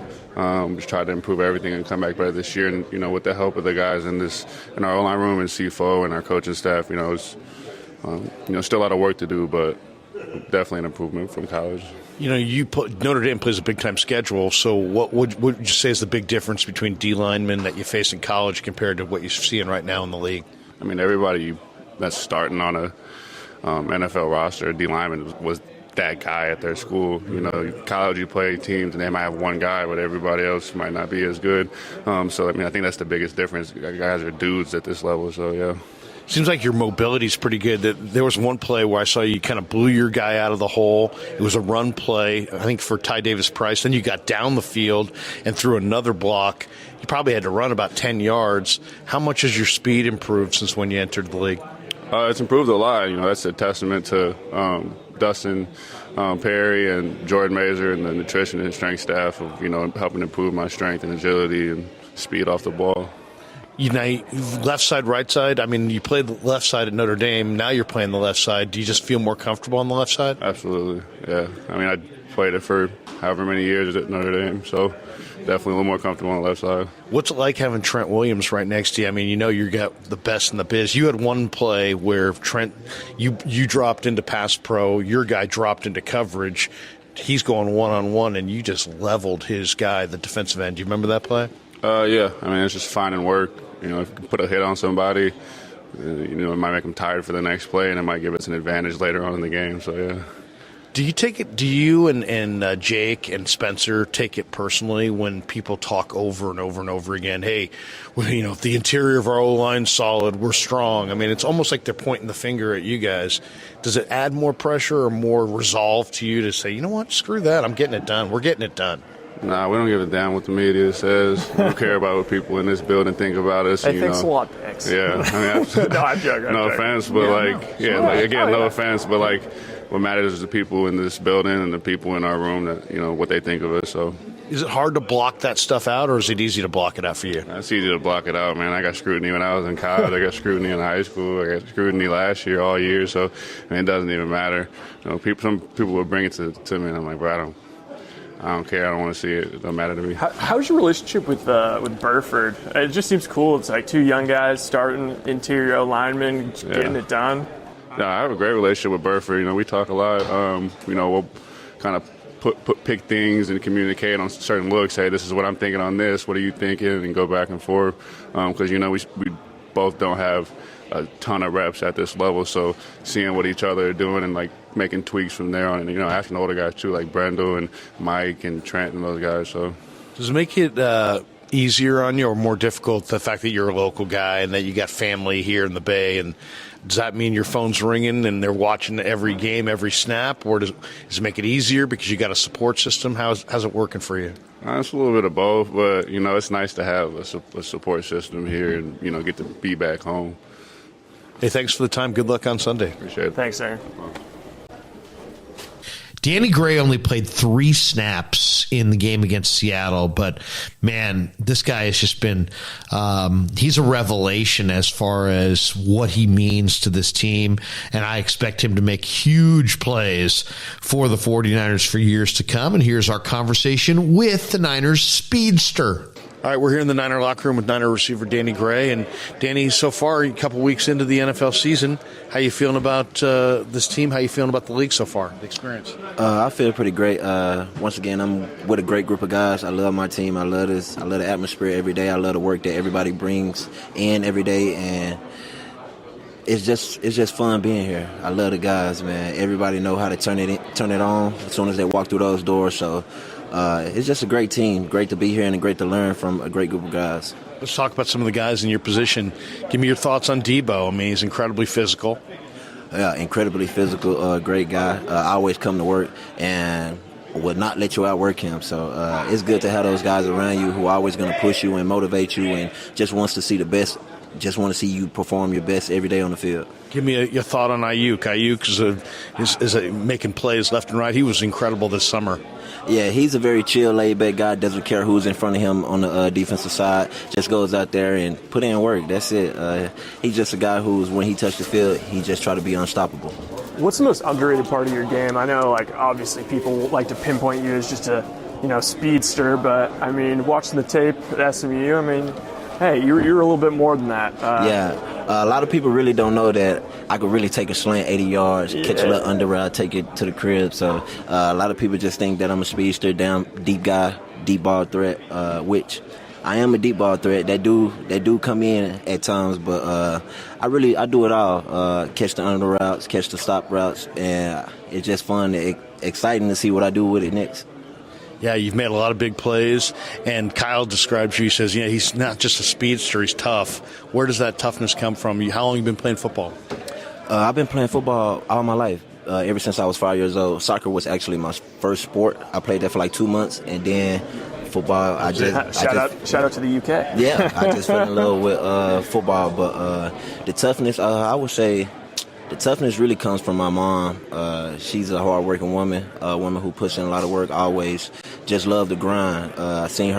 just tried to improve everything and come back better this year. And, with the help of the guys in our O-line room and CFO and our coaching staff, it's, still a lot of work to do, but definitely an improvement from college. Notre Dame plays a big-time schedule, so what would you say is the big difference between D linemen that you face in college compared to what you're seeing right now in the league? Everybody that's starting on a NFL roster, D lineman was that guy at their school. College you play teams and they might have one guy, but everybody else might not be as good. I think that's the biggest difference. Guys are dudes at this level, so yeah. Seems like your mobility is pretty good. There was one play where I saw you kind of blew your guy out of the hole. It was a run play, I think, for Ty Davis-Price. Then you got down the field and threw another block. You probably had to run about 10 yards. How much has your speed improved since when you entered the league? It's improved a lot. That's a testament to Dustin Perry and Jordan Mazer and the nutrition and strength staff of, helping improve my strength and agility and speed off the ball. Left side, right side. You played the left side at Notre Dame. Now you're playing the left side. Do you just feel more comfortable on the left side? Absolutely, yeah. I played it for however many years at Notre Dame, so definitely a little more comfortable on the left side. What's it like having Trent Williams right next to you? You got the best in the biz. You had one play where Trent, you dropped into pass pro, your guy dropped into coverage. He's going one-on-one, and you just leveled his guy, the defensive end. Do you remember that play? Yeah. It's just finding work. If you can put a hit on somebody, it might make them tired for the next play, and it might give us an advantage later on in the game. So, yeah. Do you and Jake and Spencer take it personally when people talk over and over and over again, hey, if the interior of our O-line's solid, we're strong. It's almost like they're pointing the finger at you guys. Does it add more pressure or more resolve to you to say, you know what, screw that, I'm getting it done. We're getting it done. Nah, we don't give a damn what the media says. We don't care about what people in this building think about us. Hey, thanks a lot, Banks. Yeah, no, I'm joking. No offense, but no offense, but what matters is the people in this building and the people in our room that what they think of us. So, is it hard to block that stuff out, or is it easy to block it out for you? It's easy to block it out, man. I got scrutiny when I was in college. I got scrutiny in high school. I got scrutiny last year, all year. So, it doesn't even matter. Some people will bring it to me, and I'm like, bro, I don't care. I don't want to see it. It don't matter to me. How's your relationship with Burford? It just seems cool. It's like two young guys starting interior linemen, getting it done. Yeah, I have a great relationship with Burford. We talk a lot. We'll kind of pick things and communicate on certain looks. Hey, this is what I'm thinking on this. What are you thinking? And go back and forth. Because, we both don't have a ton of reps at this level. So seeing what each other are doing and, making tweaks from there on, and asking the older guys too, like Brendel and Mike and Trent and those guys. So does it make it easier on you or more difficult, the fact that you're a local guy and that you got family here in the Bay? And does that mean your phone's ringing and they're watching every game, every snap? Or does it make it easier because you got a support system? How's it working for you? It's a little bit of both, but, it's nice to have a support system here and, get to be back home. Hey, thanks for the time. Good luck on Sunday. Appreciate it. Thanks, Aaron. Danny Gray only played 3 snaps in the game against Seattle, but man, this guy has just been, he's a revelation as far as what he means to this team. And I expect him to make huge plays for the 49ers for years to come. And here's our conversation with the Niners speedster. All right, we're here in the Niner locker room with Niner receiver Danny Gray. And Danny, so far, a couple weeks into the NFL season, how you feeling about this team? How you feeling about the league so far, the experience? I feel pretty great. Once again, I'm with a great group of guys. I love my team. I love this. I love the atmosphere every day. I love the work that everybody brings in every day. And it's just fun being here. I love the guys, man. Everybody know how to turn it on as soon as they walk through those doors. So it's just a great team. Great to be here and great to learn from a great group of guys. Let's talk about some of the guys in your position. Give me your thoughts on Debo. I mean, he's incredibly physical. Yeah, incredibly physical, great guy. I always come to work and would not let you outwork him. So it's good to have those guys around you who are always going to push you and motivate you and just wants to see the best. Just want to see you perform your best every day on the field. Give me your thought on Ayuk. Ayuk is making plays left and right. He was incredible this summer. Yeah, he's a very chill, laid-back guy. Doesn't care who's in front of him on the defensive side. Just goes out there and put in work. That's it. He's just a guy who's, when he touched the field, he just try to be unstoppable. What's the most underrated part of your game? I know, obviously people like to pinpoint you as just a, speedster, but, watching the tape at SMU, hey, you're a little bit more than that. A lot of people really don't know that I could really take a slant 80 yards, catch a little under route, take it to the crib. So a lot of people just think that I'm a speedster, down deep guy, deep ball threat, which I am a deep ball threat. That do come in at times, but I do it all. Catch the under routes, catch the stop routes, and it's just fun, exciting to see what I do with it next. Yeah, you've made a lot of big plays, and Kyle describes you. He says, he's not just a speedster, he's tough. Where does that toughness come from? How long have you been playing football? I've been playing football all my life, ever since I was 5 years old. Soccer was actually my first sport. I played that for 2 months, and then football, Shout out to the UK. Yeah, I just fell in love with football. But the toughness, I would say, the toughness really comes from my mom. She's a hard-working woman, a woman who puts in a lot of work, always just loved the grind. Seen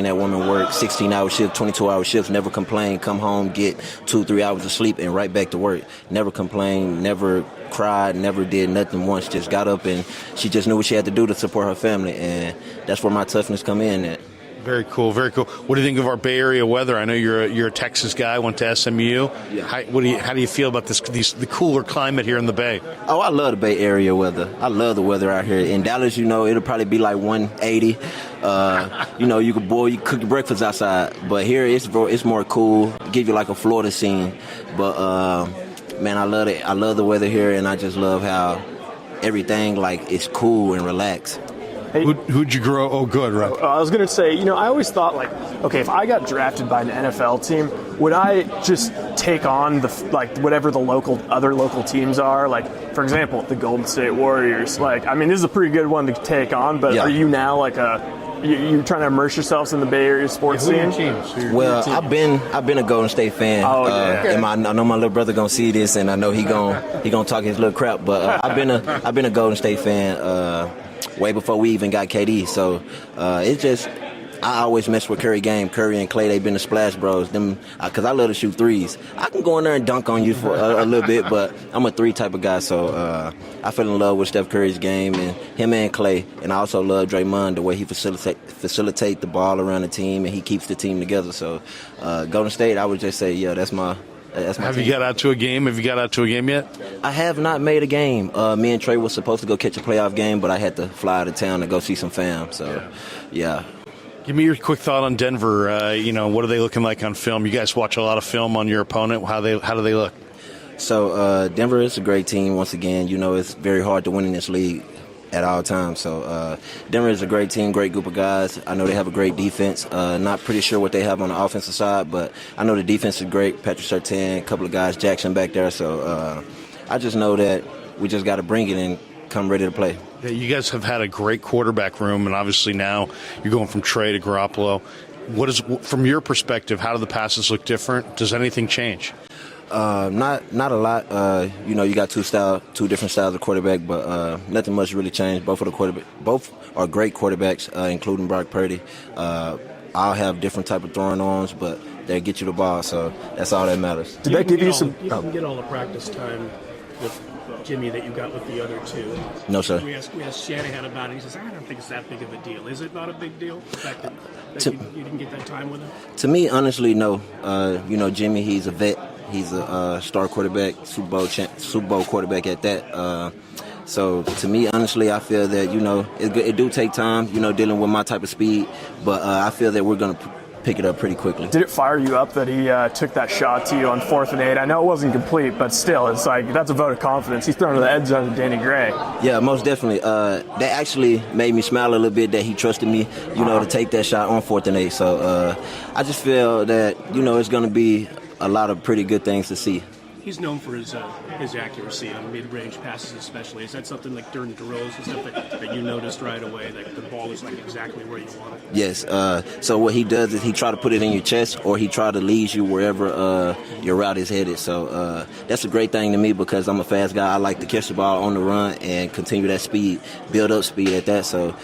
that woman work 16-hour shifts, 22-hour shifts, never complain, come home, get 2-3 hours of sleep, and right back to work. Never complained, never cried, never did nothing once, just got up, and she just knew what she had to do to support her family, and that's where my toughness come in at. Very cool, very cool. What do you think of our Bay Area weather? I know you're a Texas guy, went to SMU. Yeah. How do you feel about the cooler climate here in the Bay? Oh, I love the Bay Area weather. I love the weather out here. In Dallas, it'll probably be 180. You could cook your breakfast outside. But here it's more cool, give you a Florida scene. But man, I love it. I love the weather here, and I just love how everything is cool and relaxed. Hey, who'd you grow? Oh, good, right. I was going to say, I always thought, if I got drafted by an NFL team, would I just take on whatever the other local teams are? For example, the Golden State Warriors. This is a pretty good one to take on, but Are you now you trying to immerse yourselves in the Bay Area sports scene? Well, I've been a Golden State fan. And I know my little brother gonna see this, and I know he gonna talk his little crap. But I've been a Golden State fan way before we even got KD. So it's just, I always mess with Curry game. Curry and Clay, they've been the Splash Bros. Because I love to shoot threes. I can go in there and dunk on you for a little bit, but I'm a three type of guy. So I fell in love with Steph Curry's game and him and Clay. And I also love Draymond, the way he facilitate the ball around the team and he keeps the team together. So Golden State, I would just say, that's my Have team. you got out to a game? Have you got out to a game yet? I have not made a game. Me and Trey was supposed to go catch a playoff game, but I had to fly out of town to go see some fam. So, yeah. Give me your quick thought on Denver. What are they looking like on film? You guys watch a lot of film on your opponent. How do they look? So Denver is a great team. Once again, it's very hard to win in this league at all times. So Denver is a great team, great group of guys. I know they have a great defense. Not pretty sure what they have on the offensive side, but I know the defense is great. Patrick Surtain, a couple of guys, Jackson back there. So I just know that we just got to bring it and come ready to play. Yeah, you guys have had a great quarterback room, and obviously now you're going from Trey to Garoppolo. From your perspective, how do the passes look different? Does anything change? Not a lot. You got two different styles of quarterback, but nothing much really changed. Both are great quarterbacks, including Brock Purdy. I'll have different type of throwing arms, but they get you the ball, so that's all that matters. Did that give you some? You didn't get all the practice time with Jimmy that you got with the other two. No, sir. We asked Shanahan about it. He says, I don't think it's that big of a deal. Is it not a big deal, the fact that you didn't get that time with him? To me, honestly, no. Jimmy, he's a vet. He's a star quarterback, Super Bowl quarterback at that. So to me, honestly, I feel that, it do take time, dealing with my type of speed. But I feel that we're going to pick it up pretty quickly. Did it fire you up that he took that shot to you on 4th and 8? I know it wasn't complete, but still, it's like that's a vote of confidence. He's throwing to the end zone to Danny Gray. Yeah, most definitely. That actually made me smile a little bit that he trusted me, to take that shot on 4th and 8. So I just feel that, it's going to be a lot of pretty good things to see. He's known for his accuracy on mid-range passes especially. Is that something like during the drills and stuff that you noticed right away, that the ball is like exactly where you want it? Yes. So what he does is he try to put it in your chest, or he try to lead you wherever your route is headed. So that's a great thing to me because I'm a fast guy. I like to catch the ball on the run and continue that speed, build up speed at that. So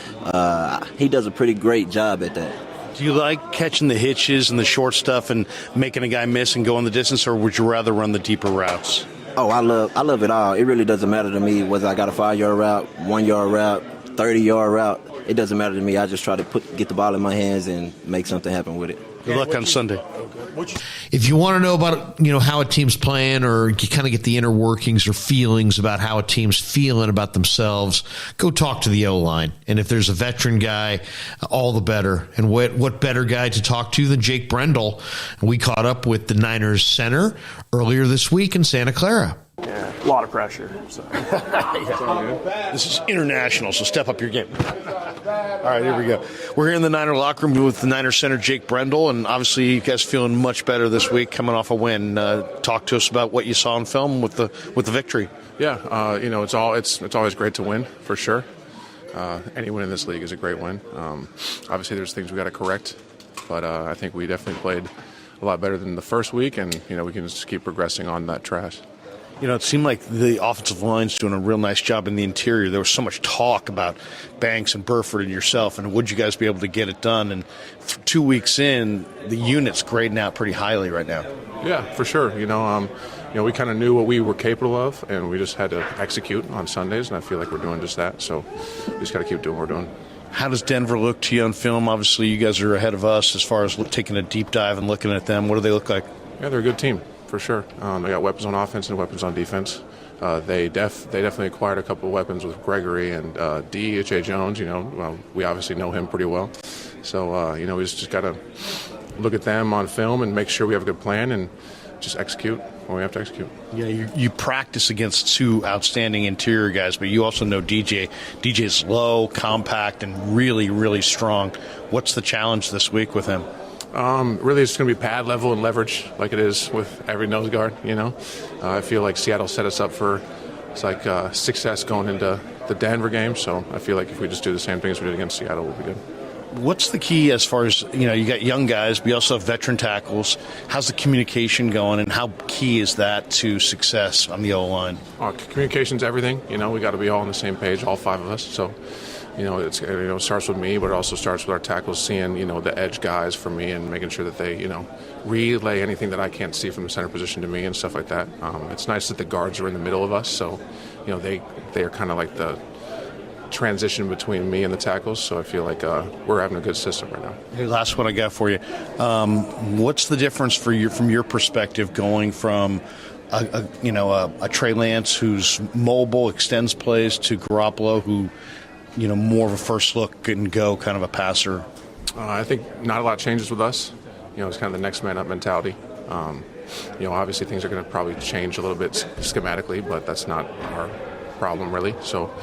he does a pretty great job at that. Do you like catching the hitches and the short stuff and making a guy miss and going the distance, or would you rather run the deeper routes? Oh, I love it all. It really doesn't matter to me whether I got a 5-yard route, 1-yard route, 30-yard route. It doesn't matter to me. I just try to get the ball in my hands and make something happen with it. Good luck on Sunday. If you want to know about, how a team's playing, or you kind of get the inner workings or feelings about how a team's feeling about themselves, go talk to the O-line. And if there's a veteran guy, all the better. And what better guy to talk to than Jake Brendal? We caught up with the Niners center earlier this week in Santa Clara. Yeah, a lot of pressure. So. This is international, so step up your game. All right, here we go. We're here in the Niner locker room with the Niner center, Jake Brendal, and obviously you guys feeling much better this week, coming off a win. Talk to us about what you saw on film with the victory. Yeah, it's always great to win, for sure. Any win in this league is a great win. Obviously, there's things we got to correct, but I think we definitely played a lot better than the first week, and we can just keep progressing on that track. It seemed like the offensive line's doing a real nice job in the interior. There was so much talk about Banks and Burford and yourself, and would you guys be able to get it done? And 2 weeks in, the unit's grading out pretty highly right now. Yeah, for sure. We kind of knew what we were capable of, and we just had to execute on Sundays, and I feel like we're doing just that. So we just got to keep doing what we're doing. How does Denver look to you on film? Obviously, you guys are ahead of us as far as taking a deep dive and looking at them. What do they look like? Yeah, they're a good team. For sure. They got weapons on offense and weapons on defense. They definitely acquired a couple of weapons with Gregory and J. Jones. We obviously know him pretty well. So, we just got to look at them on film and make sure we have a good plan and just execute when we have to execute. Yeah, you practice against two outstanding interior guys, but you also know DJ. DJ's low, compact, and really, really strong. What's the challenge this week with him? Really, it's going to be pad level and leverage like it is with every nose guard, I feel like Seattle set us up for success going into the Denver game, so I feel like if we just do the same thing as we did against Seattle, we'll be good. What's the key as far as, you got young guys, but you also have veteran tackles. How's the communication going, and how key is that to success on the O-line? Communication's everything. We got to be all on the same page, all 5 of us, so... it starts with me, but it also starts with our tackles seeing, the edge guys for me and making sure that they, relay anything that I can't see from the center position to me and stuff like that. It's nice that the guards are in the middle of us, so, they are kind of like the transition between me and the tackles, so I feel like we're having a good system right now. Hey, last one I got for you. What's the difference from your perspective going from a Trey Lance who's mobile, extends plays, to Garoppolo who more of a first look and go kind of a passer? I think not a lot changes with us. It's kind of the next man up mentality. obviously things are going to probably change a little bit schematically, but that's not our problem really. So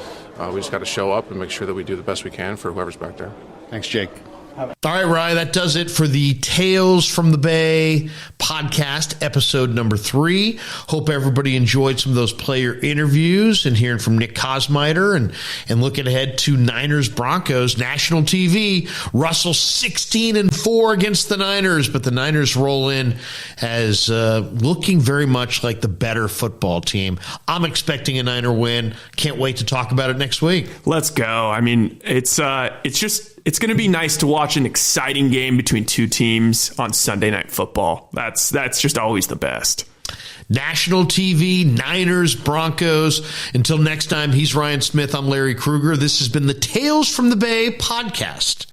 we just got to show up and make sure that we do the best we can for whoever's back there. Thanks, Jake. All right, Ryan, that does it for the Tales from the Bay podcast, episode number 3. Hope everybody enjoyed some of those player interviews and hearing from Nick Kosmider and looking ahead to Niners-Broncos, national TV. Russell 16-4 against the Niners, but the Niners roll in as looking very much like the better football team. I'm expecting a Niner win. Can't wait to talk about it next week. Let's go. I mean, it's going to be nice to watch an exciting game between two teams on Sunday Night Football. That's just always the best. National TV, Niners, Broncos. Until next time, he's Ryan Smith. I'm Larry Krueger. This has been the Tales from the Bay podcast.